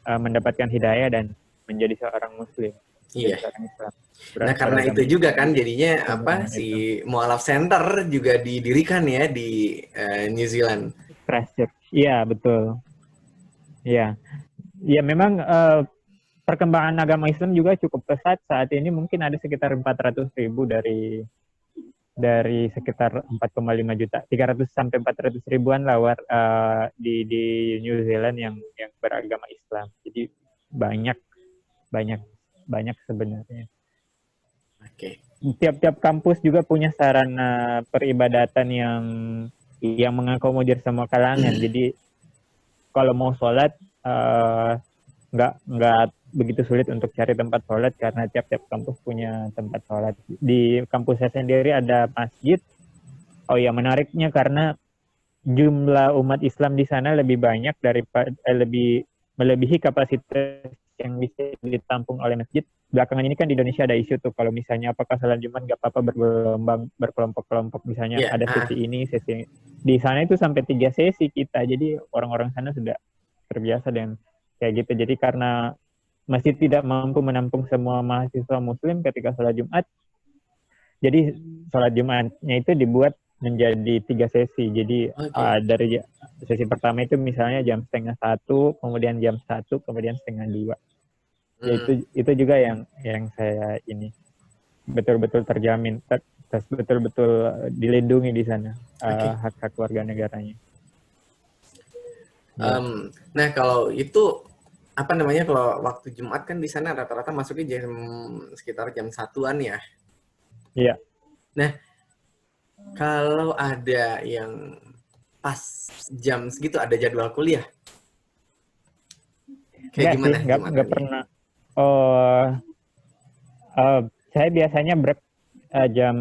mendapatkan hidayah dan menjadi seorang Muslim, menjadi Iya. seorang Islam, Nah, karena itu beragama juga Islam kan di jadinya apa momen si itu. Mualaf Center juga didirikan ya di New Zealand. Christchurch, iya betul, iya, ya memang perkembangan agama Islam juga cukup pesat saat ini. Mungkin ada sekitar 400.000 dari sekitar 4,5 juta, 300 sampai 400 ribuan lah di New Zealand yang beragama Islam. Jadi banyak banyak banyak sebenarnya. Oke. Tiap-tiap kampus juga punya sarana peribadatan yang mengakomodir semua kalangan. Jadi kalau mau sholat nggak begitu sulit untuk cari tempat sholat karena tiap-tiap kampus punya tempat sholat. Di kampus saya sendiri ada masjid. Oh ya, menariknya karena jumlah umat Islam di sana lebih banyak lebih melebihi kapasitas yang bisa ditampung oleh masjid. Belakangan ini kan di Indonesia ada isu tuh kalau misalnya apakah sholat Jumat nggak apa-apa berkelompok-kelompok, misalnya Iya. ada sesi ini, sesi ini. Di sana itu sampai 3 sesi kita. Jadi orang-orang sana sudah terbiasa dengan kayak gitu. Jadi karena masjid tidak mampu menampung semua mahasiswa Muslim ketika sholat Jumat, jadi sholat Jumatnya itu dibuat menjadi 3 sesi. Jadi Oke. dari sesi pertama itu misalnya jam 12:30, kemudian jam 1, kemudian 12:30. Ya Hmm. itu juga yang saya ini betul-betul terjamin, betul-betul dilindungi di sana Oke. hak-hak warga negaranya. Ya. Nah, kalau itu apa namanya, kalau waktu Jumat kan di sana rata-rata masuknya sekitar jam 1-an ya. Iya. Nah, kalau ada yang pas jam segitu ada jadwal kuliah, kayak Enggak sih, gimana enggak Jumatannya? pernah. Oh, saya biasanya break jam,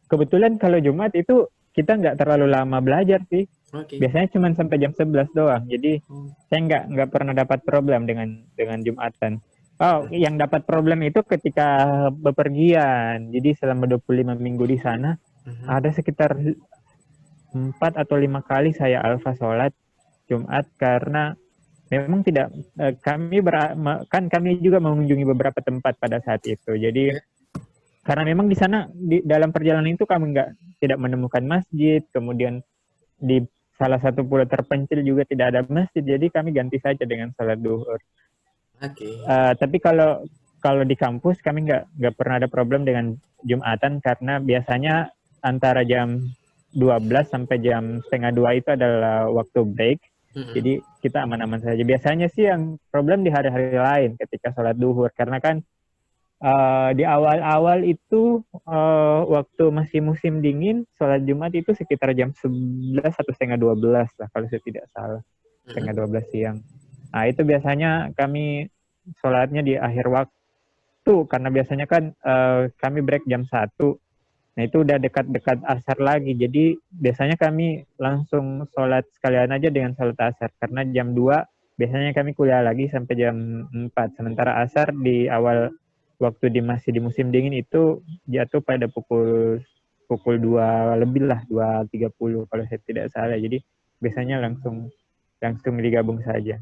kebetulan kalau Jumat itu kita nggak terlalu lama belajar sih. Oke. Biasanya cuma sampai jam 11 doang. Jadi Oh. saya nggak pernah dapat problem dengan Jumatan. Oh, Hmm. yang dapat problem itu ketika bepergian. Jadi selama 25 minggu di sana Mhm. ada sekitar 4 atau 5 kali saya alfa sholat Jumat karena memang tidak kan kami juga mengunjungi beberapa tempat pada saat itu. Jadi Ya. karena memang di sana dalam perjalanan itu kami tidak menemukan masjid, kemudian di salah satu pulau terpencil juga tidak ada masjid, jadi kami ganti saja dengan sholat duhur. Oke. Tapi kalau kalau di kampus kami nggak pernah ada problem dengan Jumatan karena biasanya antara jam 12 sampai jam setengah 2 itu adalah waktu break. Jadi kita aman-aman saja. Biasanya sih yang problem di hari-hari lain ketika sholat duhur. Karena kan di awal-awal itu waktu masih musim dingin, sholat Jumat itu sekitar jam 11 atau setengah 12 lah kalau saya tidak salah. Setengah 12 siang. Nah itu biasanya kami sholatnya di akhir waktu. Karena biasanya kan kami break jam 1. Nah itu udah dekat-dekat asar lagi. Jadi biasanya kami langsung sholat sekalian aja dengan sholat asar. Karena jam 2 biasanya kami kuliah lagi sampai jam 4. Sementara asar di awal waktu masih di musim dingin itu jatuh pada pukul 2 lebih lah, 2.30 kalau saya tidak salah. Jadi biasanya langsung digabung saja.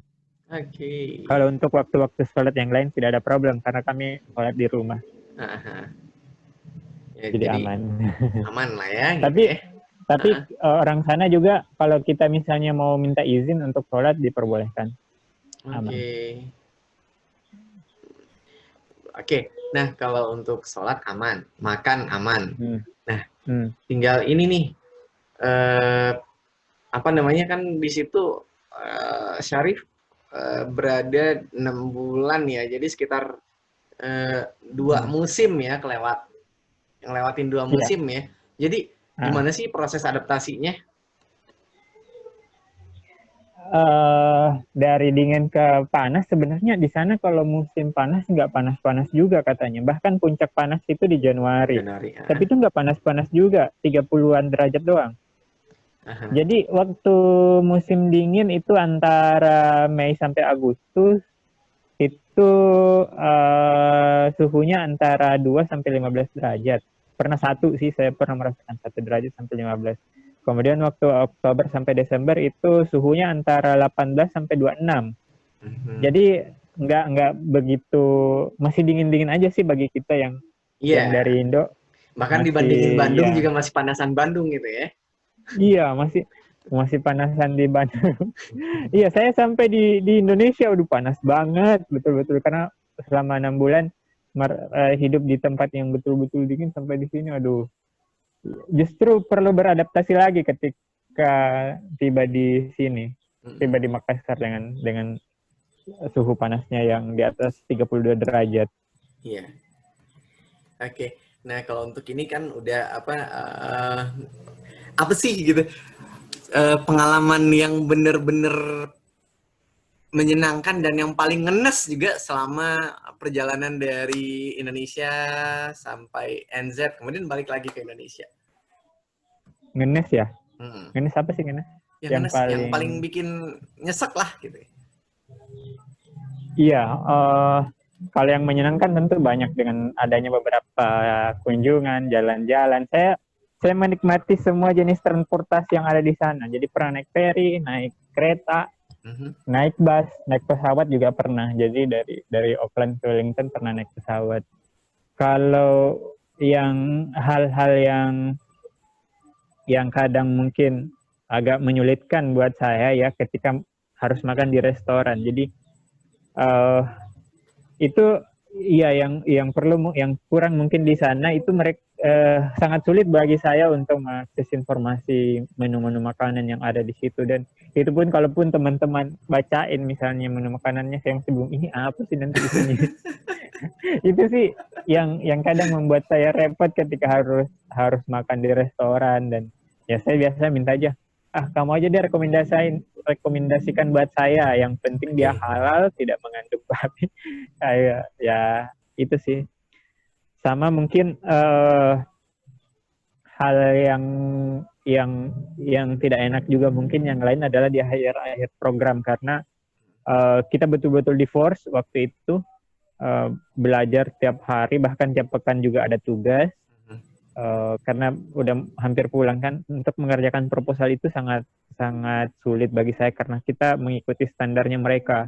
Oke. Kalau untuk waktu-waktu sholat yang lain tidak ada problem karena kami sholat di rumah. Ya, jadi aman. Aman lah ya. Tapi orang sana juga kalau kita misalnya mau minta izin untuk sholat diperbolehkan. Aman. Oke. Nah kalau untuk sholat aman, makan aman. Nah tinggal ini nih, apa namanya kan di situ Syarif berada 6 bulan ya, jadi sekitar 2 musim ya ngelewatin 2 musim ya. Jadi gimana sih proses adaptasinya? Dari dingin ke panas sebenarnya di sana kalau musim panas nggak panas-panas juga katanya. Bahkan puncak panas itu di Januari. Tapi itu nggak panas-panas juga, 30-an derajat doang. Jadi waktu musim dingin itu antara Mei sampai Agustus itu suhunya antara 2 sampai 15 derajat. Pernah saya pernah merasakan 1 derajat sampai 15. Kemudian waktu Oktober sampai Desember itu suhunya antara 18 sampai 26. Jadi nggak begitu, masih dingin-dingin aja sih bagi kita yang dari Indo. Bahkan dibandingin Bandung juga masih panasan Bandung gitu ya. Iya, masih panasan di Bandung. Iya, saya sampai di Indonesia udah panas banget, betul-betul karena selama 6 bulan hidup di tempat yang betul-betul dingin sampai di sini, aduh. Justru perlu beradaptasi lagi ketika tiba di sini, tiba di Makassar dengan suhu panasnya yang di atas 32 derajat. Iya. Oke. Nah, kalau untuk ini kan udah apa sih gitu pengalaman yang bener-bener menyenangkan dan yang paling ngenes juga selama perjalanan dari Indonesia sampai NZ kemudian balik lagi ke Indonesia. Ngenes ya? Ngenes apa sih ngenes? Yang paling bikin nyesek lah gitu. Iya, kalau yang menyenangkan tentu banyak dengan adanya beberapa kunjungan, jalan-jalan. Saya menikmati semua jenis transportasi yang ada di sana. Jadi pernah naik ferry, naik kereta, naik bus, naik pesawat juga pernah. Jadi dari Auckland ke Wellington pernah naik pesawat. Kalau yang hal-hal yang kadang mungkin agak menyulitkan buat saya ya ketika harus makan di restoran. Jadi itu iya yang kurang mungkin di sana itu mereka sangat sulit bagi saya untuk mengakses informasi menu-menu makanan yang ada di situ, dan itu pun kalaupun teman-teman bacain misalnya menu makanannya, saya masih belum ini apa sih nanti di sini. Itu sih yang kadang membuat saya repot ketika harus makan di restoran, dan ya saya biasa minta aja, kamu aja deh rekomendasikan buat saya, yang penting dia halal, tidak mengandung babi. Kayak ya itu sih. Sama mungkin hal yang tidak enak juga mungkin yang lain adalah di akhir program, karena kita betul-betul di force waktu itu belajar tiap hari, bahkan tiap pekan juga ada tugas. Karena udah hampir pulang kan, untuk mengerjakan proposal itu sangat sulit bagi saya karena kita mengikuti standarnya mereka.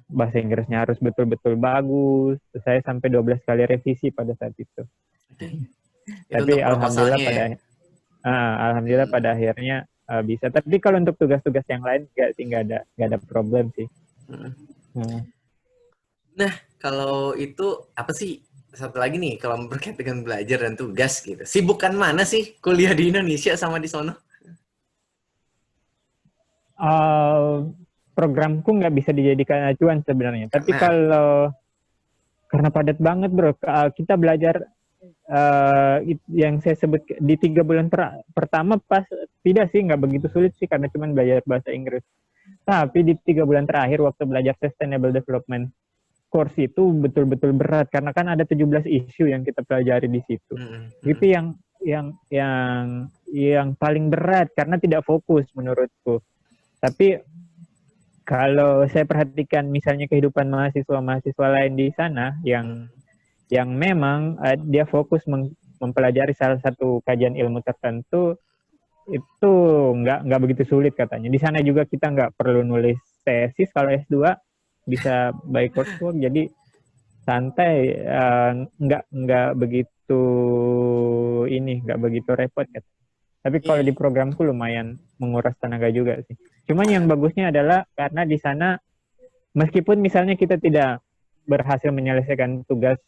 Bahasa Inggrisnya harus betul-betul bagus. Saya sampai 12 kali revisi pada saat itu. Tapi alhamdulillah pada akhirnya bisa. Tapi kalau untuk tugas-tugas yang lain nggak ada problem sih. Nah, Kalau itu apa sih? Satu lagi nih, kalau berkait dengan belajar dan tugas gitu. Sibukan mana sih kuliah di Indonesia sama di sono? Uh, Programku nggak bisa dijadikan acuan sebenarnya. Tapi Karena kalau karena padat banget bro, kita belajar yang saya sebut di 3 bulan pertama pas tidak sih nggak begitu sulit sih karena cuma belajar bahasa Inggris. Tapi di 3 bulan terakhir waktu belajar Sustainable Development course itu betul-betul berat karena kan ada 17 isu yang kita pelajari di situ. Itu yang paling berat karena tidak fokus menurutku. Tapi kalau saya perhatikan misalnya kehidupan mahasiswa-mahasiswa lain di sana yang memang dia fokus mempelajari salah satu kajian ilmu tertentu itu nggak begitu sulit katanya. Di sana juga kita nggak perlu nulis tesis kalau S2 bisa by coursework jadi santai nggak begitu nggak begitu repot kan. Tapi kalau iya. di programku lumayan menguras tenaga juga sih. Cuman yang bagusnya adalah karena di sana meskipun misalnya kita tidak berhasil menyelesaikan tugas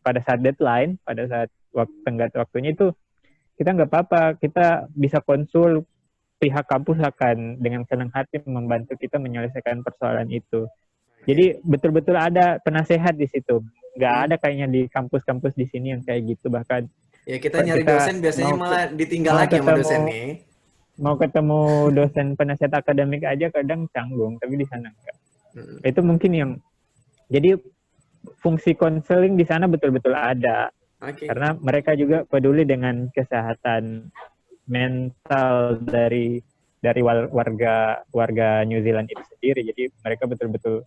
pada saat deadline, pada saat tenggat waktunya itu kita nggak apa-apa, kita bisa konsul pihak kampus akan dengan senang hati membantu kita menyelesaikan persoalan itu. Oke. Jadi betul-betul ada penasehat di situ. Nggak Hmm. ada kayaknya di kampus-kampus di sini yang kayak gitu. Bahkan Ya kita nyari kita dosen biasanya malah ditinggal mau lagi sama ketemu dosennya. mau ketemu dosen penasihat akademik aja kadang canggung, tapi di sana enggak. Hmm. Itu mungkin yang jadi fungsi konseling di sana betul-betul ada Oke. karena mereka juga peduli dengan kesehatan mental dari warga warga New Zealand itu sendiri. Jadi mereka betul-betul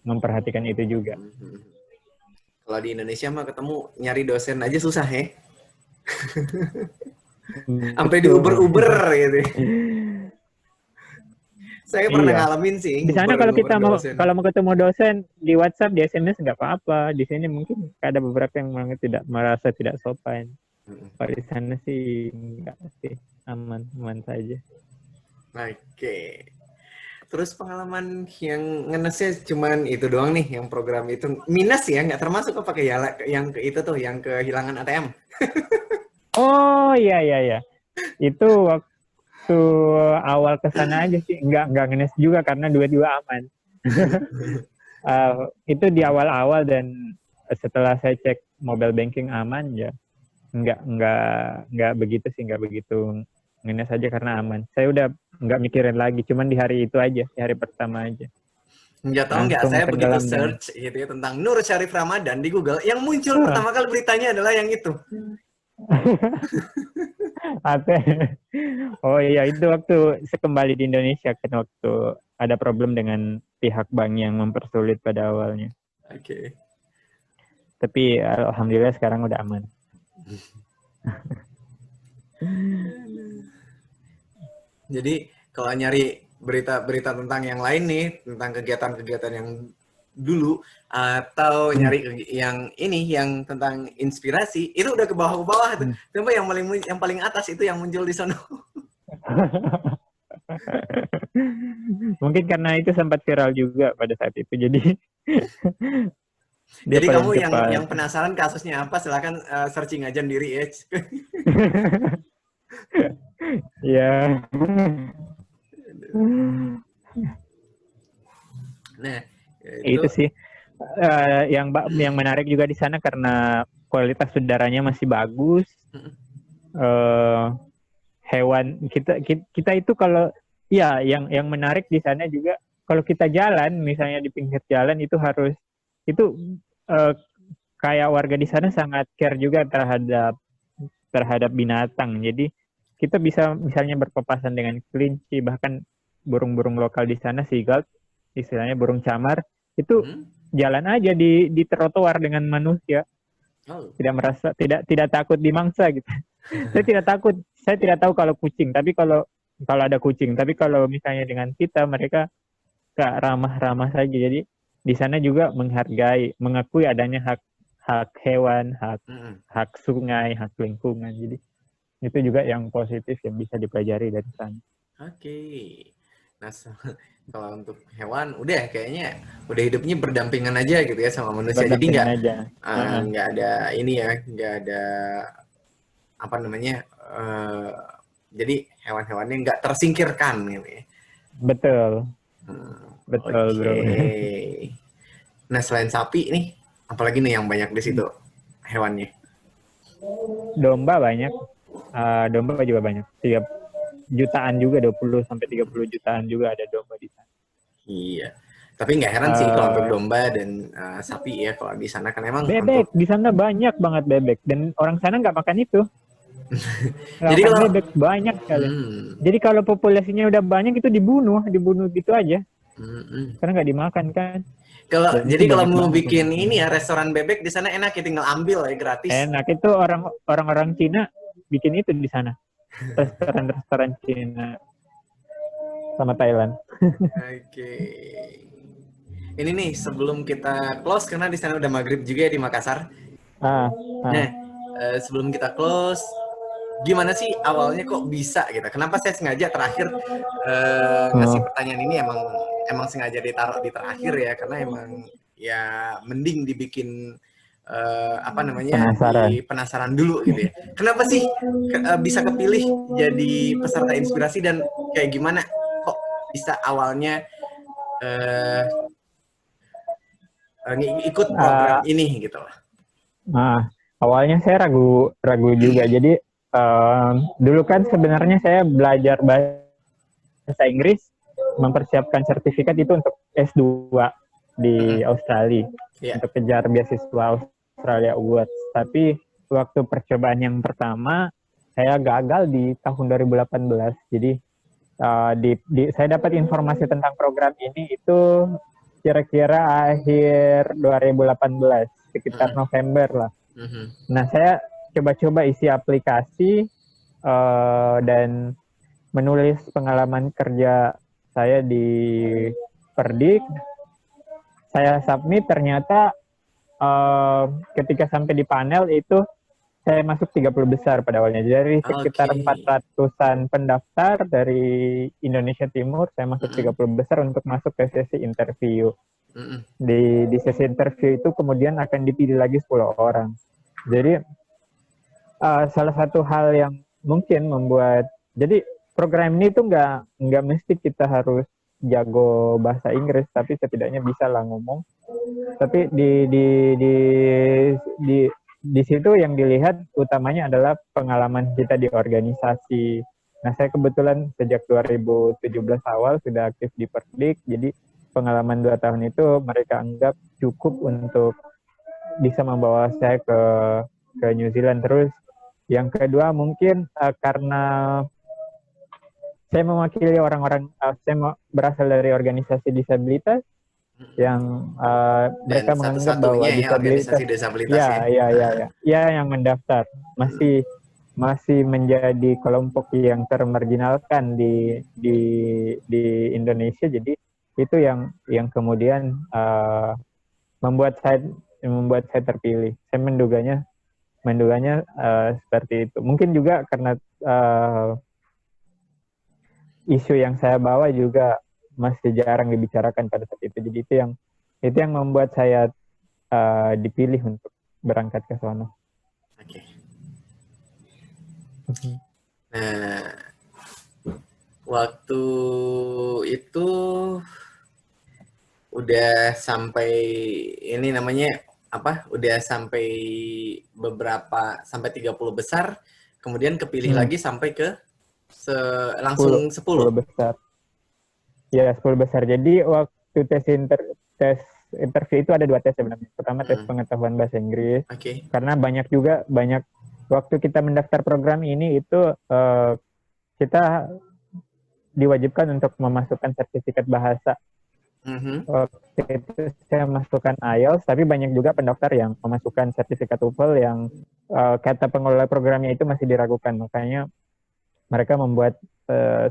memperhatikan itu juga. Hmm. Kalau di Indonesia mah ketemu nyari dosen aja susah ya. Sampai di Betul. Uber-Uber gitu. Saya pernah Iya. ngalamin sih Di sana kalau nguber-nguber kita dosen. mau ketemu dosen di WhatsApp, di SMS nggak apa-apa. Di sini mungkin ada beberapa yang merasa tidak sopan. Hmm. Kalau di sana sih nggak sih, aman saja. Oke. Terus pengalaman yang ngenesnya cuman itu doang nih, yang program itu minus ya, nggak termasuk apa kayak yang ke itu tuh, yang kehilangan ATM. Oh iya iya iya. Itu waktu awal ke sana aja sih, nggak ngenes juga karena dua-dua aman. Itu di awal-awal dan setelah saya cek mobile banking aman ya, nggak begitu sih, nggak begitu ngenes aja karena aman. Saya udah nggak mikirin lagi, cuman di hari itu aja, di hari pertama aja. Nggak tahu nggak, Langsung saya begitu tenggelam dengan search gitu ya tentang Nur Syarif Ramadan di Google, yang muncul ah. pertama kali beritanya adalah yang itu. Oh iya, itu waktu sekembali di Indonesia kan waktu ada problem dengan pihak bank yang mempersulit pada awalnya. Oke. Tapi alhamdulillah sekarang udah aman. Jadi kalau nyari berita-berita tentang yang lain nih, tentang kegiatan-kegiatan yang dulu, atau Hmm. nyari yang ini, yang tentang inspirasi, itu udah ke bawah-bawah tuh. Hmm. Coba yang paling atas itu yang muncul di sana. Mungkin karena itu sempat viral juga pada saat itu, jadi dia Jadi paling kamu yang cepat. penasaran kasusnya apa, silakan searching aja sendiri ya. Ya. Nah, itu Itu sih yang menarik juga di sana karena kualitas udaranya masih bagus. Uh, Hewan kita itu kalau ya yang menarik di sana juga kalau kita jalan misalnya di pinggir jalan itu harus itu uh, kayak warga di sana sangat care juga terhadap binatang. Jadi kita bisa misalnya berpapasan dengan kelinci, bahkan burung-burung lokal di sana, seagull, istilahnya burung camar, itu jalan aja di trotoar dengan manusia, Oh. tidak merasa tidak takut dimangsa gitu. Saya tidak takut, saya tidak tahu kalau kucing, tapi kalau ada kucing, tapi kalau misalnya dengan kita mereka gak ramah-ramah saja. Jadi di sana juga mengakui adanya hak hewan, hak sungai, hak lingkungan. Jadi itu juga yang positif yang bisa dipelajari dari sana. Oke. Nah, kalau untuk hewan udah kayaknya udah hidupnya berdampingan aja gitu ya sama manusia. Jadi berdampingan aja. nggak ada ini ya, nggak ada apa namanya. Jadi hewan-hewannya nggak tersingkirkan gitu ya. Betul, betul bro. Oke. Nah, selain sapi nih, apalagi nih yang banyak di situ hewannya? Domba banyak, domba juga banyak. 3 jutaan juga, 20 sampai 30 jutaan juga ada domba di sana. Iya. Tapi nggak heran sih kalau untuk domba dan sapi ya, kalau di sana kan emang Bebek, untuk. di sana banyak banget bebek. Dan orang sana nggak makan itu. Nggak Jadi makan kalau bebek, banyak sekali. hmm, Jadi kalau populasinya udah banyak itu dibunuh gitu aja. hmm, hmm. Karena nggak dimakan kan. Kalau Dan itu jadi kalau banyak mau banget bikin bebek. ini ya restoran bebek di sana enak ya, tinggal ambil ya gratis. Enak itu orang-orang Cina bikin itu di sana. Restoran Cina sama Thailand. Oke. Ini nih sebelum kita close karena di sana udah maghrib juga ya di Makassar. Ah, Nah, ah. sebelum kita close, gimana sih awalnya kok bisa gitu? Kenapa saya sengaja terakhir ngasih Oh, pertanyaan ini emang sengaja ditaruh di terakhir ya karena emang ya mending dibikin apa namanya penasaran. di penasaran dulu gitu ya. Kenapa sih bisa kepilih jadi peserta inspirasi dan kayak gimana kok bisa awalnya eh, ikut program Ah, ini gitu loh. ah. Awalnya saya ragu ragu juga. Jadi dulu kan sebenarnya saya belajar bahasa Inggris, mempersiapkan sertifikat itu untuk S2 di Australia, Iya. untuk kejar beasiswa Australia Awards. Tapi waktu percobaan yang pertama, saya gagal di tahun 2018. Jadi saya dapat informasi tentang program ini itu kira-kira akhir 2018, sekitar November lah. Nah, saya coba-coba isi aplikasi dan menulis pengalaman kerja saya di Perdik. Saya submit, ternyata ketika sampai di panel itu saya masuk 30 besar pada awalnya. Dari sekitar Oke. 400-an pendaftar dari Indonesia Timur, saya masuk 30 besar untuk masuk ke sesi interview. Di sesi interview itu kemudian akan dipilih lagi 10 orang. Jadi salah satu hal yang mungkin membuat, jadi program ini tuh nggak mesti kita harus jago bahasa Inggris, tapi setidaknya bisa lah ngomong. Tapi di situ yang dilihat utamanya adalah pengalaman kita di organisasi. Nah, saya kebetulan sejak 2017 awal sudah aktif di Perdik, jadi pengalaman 2 tahun itu mereka anggap cukup untuk bisa membawa saya ke New Zealand. Terus yang kedua mungkin karena saya mewakili orang-orang, saya berasal dari organisasi disabilitas yang Dan mereka menganggap bahwa satu-satunya ya disabilitas, organisasi disabilitas ya. ya yang mendaftar masih menjadi kelompok yang termarginalkan di Indonesia. Jadi itu yang kemudian membuat saya terpilih. Saya menduganya seperti itu. Mungkin juga karena isu yang saya bawa juga masih jarang dibicarakan pada saat itu. Jadi itu yang membuat saya dipilih untuk berangkat ke sana. Oke. Nah, waktu itu udah sampai ini namanya apa? Udah sampai sampai 30 besar, kemudian kepilih lagi sampai ke langsung 10 10. besar. Ya, 10 besar. Jadi waktu tes interview itu ada 2 tes sebenarnya. Pertama tes pengetahuan bahasa Inggris. Oke. Karena banyak waktu kita mendaftar program ini itu kita diwajibkan untuk memasukkan sertifikat bahasa. Waktu itu saya masukkan IELTS, tapi banyak juga pendaftar yang memasukkan sertifikat TOEFL yang kata pengelola programnya itu masih diragukan. Makanya mereka membuat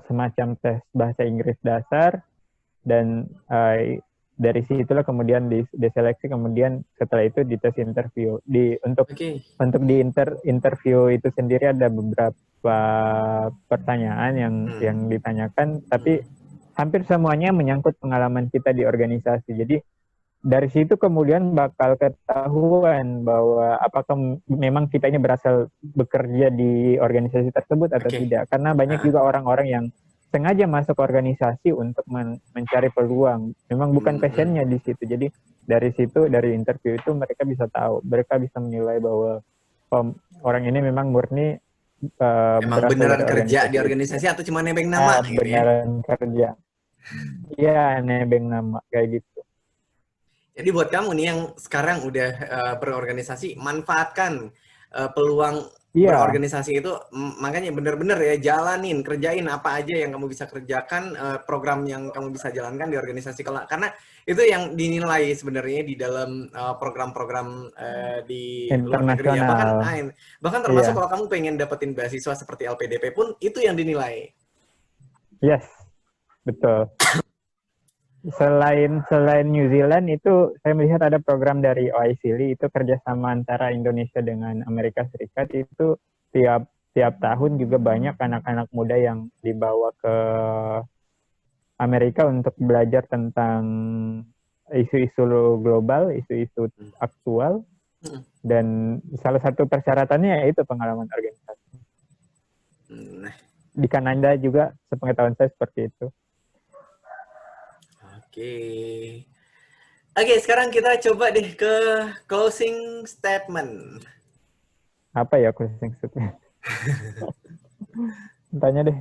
semacam tes bahasa Inggris dasar, dan dari situlah kemudian diseleksi, kemudian setelah itu dites interview. Untuk di interview itu sendiri ada beberapa pertanyaan yang ditanyakan, tapi hampir semuanya menyangkut pengalaman kita di organisasi. Jadi dari situ kemudian bakal ketahuan bahwa apakah memang kita ini berasal bekerja di organisasi tersebut atau tidak. Karena banyak juga orang-orang yang sengaja masuk organisasi untuk mencari peluang. Memang bukan passionnya di situ. Jadi dari situ, dari interview itu mereka bisa tahu, mereka bisa menilai bahwa orang ini memang murni emang beneran kerja di organisasi atau cuma nebeng nama gitu ya? Beneran kerja. Iya, nebeng nama kayak gitu. Jadi buat kamu nih yang sekarang udah berorganisasi, manfaatkan peluang berorganisasi itu, makanya bener-bener ya jalanin, kerjain apa aja yang kamu bisa kerjakan, program yang kamu bisa jalankan di organisasi. Karena itu yang dinilai sebenarnya di dalam program-program di luar negeri ya. Bahkan termasuk kalau kamu pengen dapetin beasiswa seperti LPDP pun, itu yang dinilai. Yes, betul. Selain New Zealand itu saya melihat ada program dari OECD itu kerjasama antara Indonesia dengan Amerika Serikat itu tiap tahun juga banyak anak-anak muda yang dibawa ke Amerika untuk belajar tentang isu-isu global, isu-isu aktual, dan salah satu persyaratannya yaitu pengalaman organisasi. Di Kanada juga sepengetahuan saya seperti itu. Oke, sekarang kita coba deh ke closing statement. Apa ya closing statement? Tanya deh.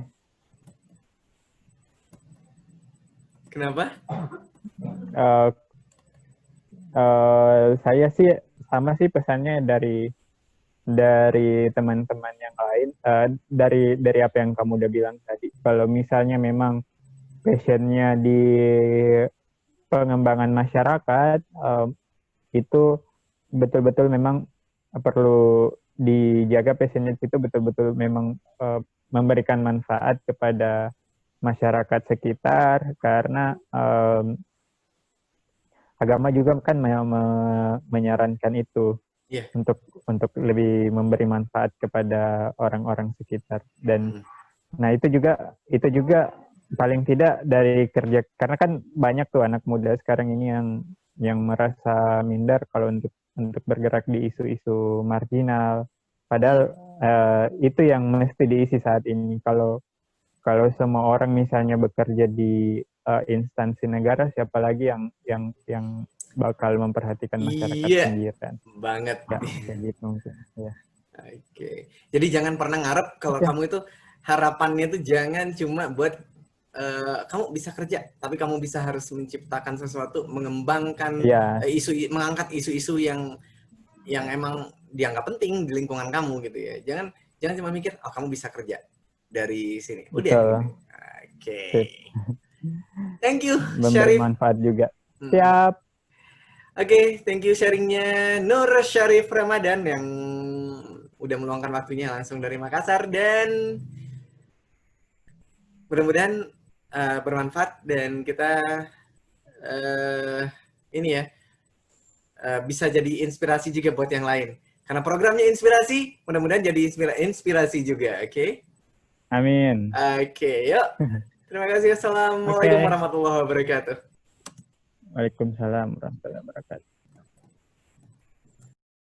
Kenapa? Saya sih sama sih pesannya dari teman-teman yang lain, dari apa yang kamu udah bilang tadi. Kalau misalnya memang passionnya di pengembangan masyarakat, itu betul-betul memang perlu dijaga passionnya itu betul-betul memang memberikan manfaat kepada masyarakat sekitar, karena agama juga kan menyarankan itu untuk lebih memberi manfaat kepada orang-orang sekitar. Dan nah itu juga paling tidak dari kerja, karena kan banyak tuh anak muda sekarang ini yang merasa minder kalau untuk bergerak di isu-isu marginal, padahal itu yang mesti diisi saat ini. Kalau semua orang misalnya bekerja di instansi negara, siapa lagi yang bakal memperhatikan masyarakat pinggiran? Banget. Ya, kayak gitu mungkin. Ya. Oke. Jadi jangan pernah ngarep kalau kamu itu harapannya itu jangan cuma buat kamu bisa kerja, tapi kamu bisa harus menciptakan sesuatu, mengembangkan mengangkat isu-isu yang emang dianggap penting di lingkungan kamu gitu ya. Jangan cuma mikir, oh kamu bisa kerja dari sini. Udah. Oke. Thank you, Syarif. Bermanfaat juga. Siap. Oke, thank you sharingnya Nur Syarif Ramadan yang udah meluangkan waktunya langsung dari Makassar, dan mudah-mudahan bermanfaat dan kita bisa jadi inspirasi juga buat yang lain. Karena programnya inspirasi, mudah-mudahan jadi inspirasi juga, oke? Amin. Oke, yuk. Terima kasih. Assalamualaikum warahmatullahi wabarakatuh. Waalaikumsalam warahmatullahi wabarakatuh.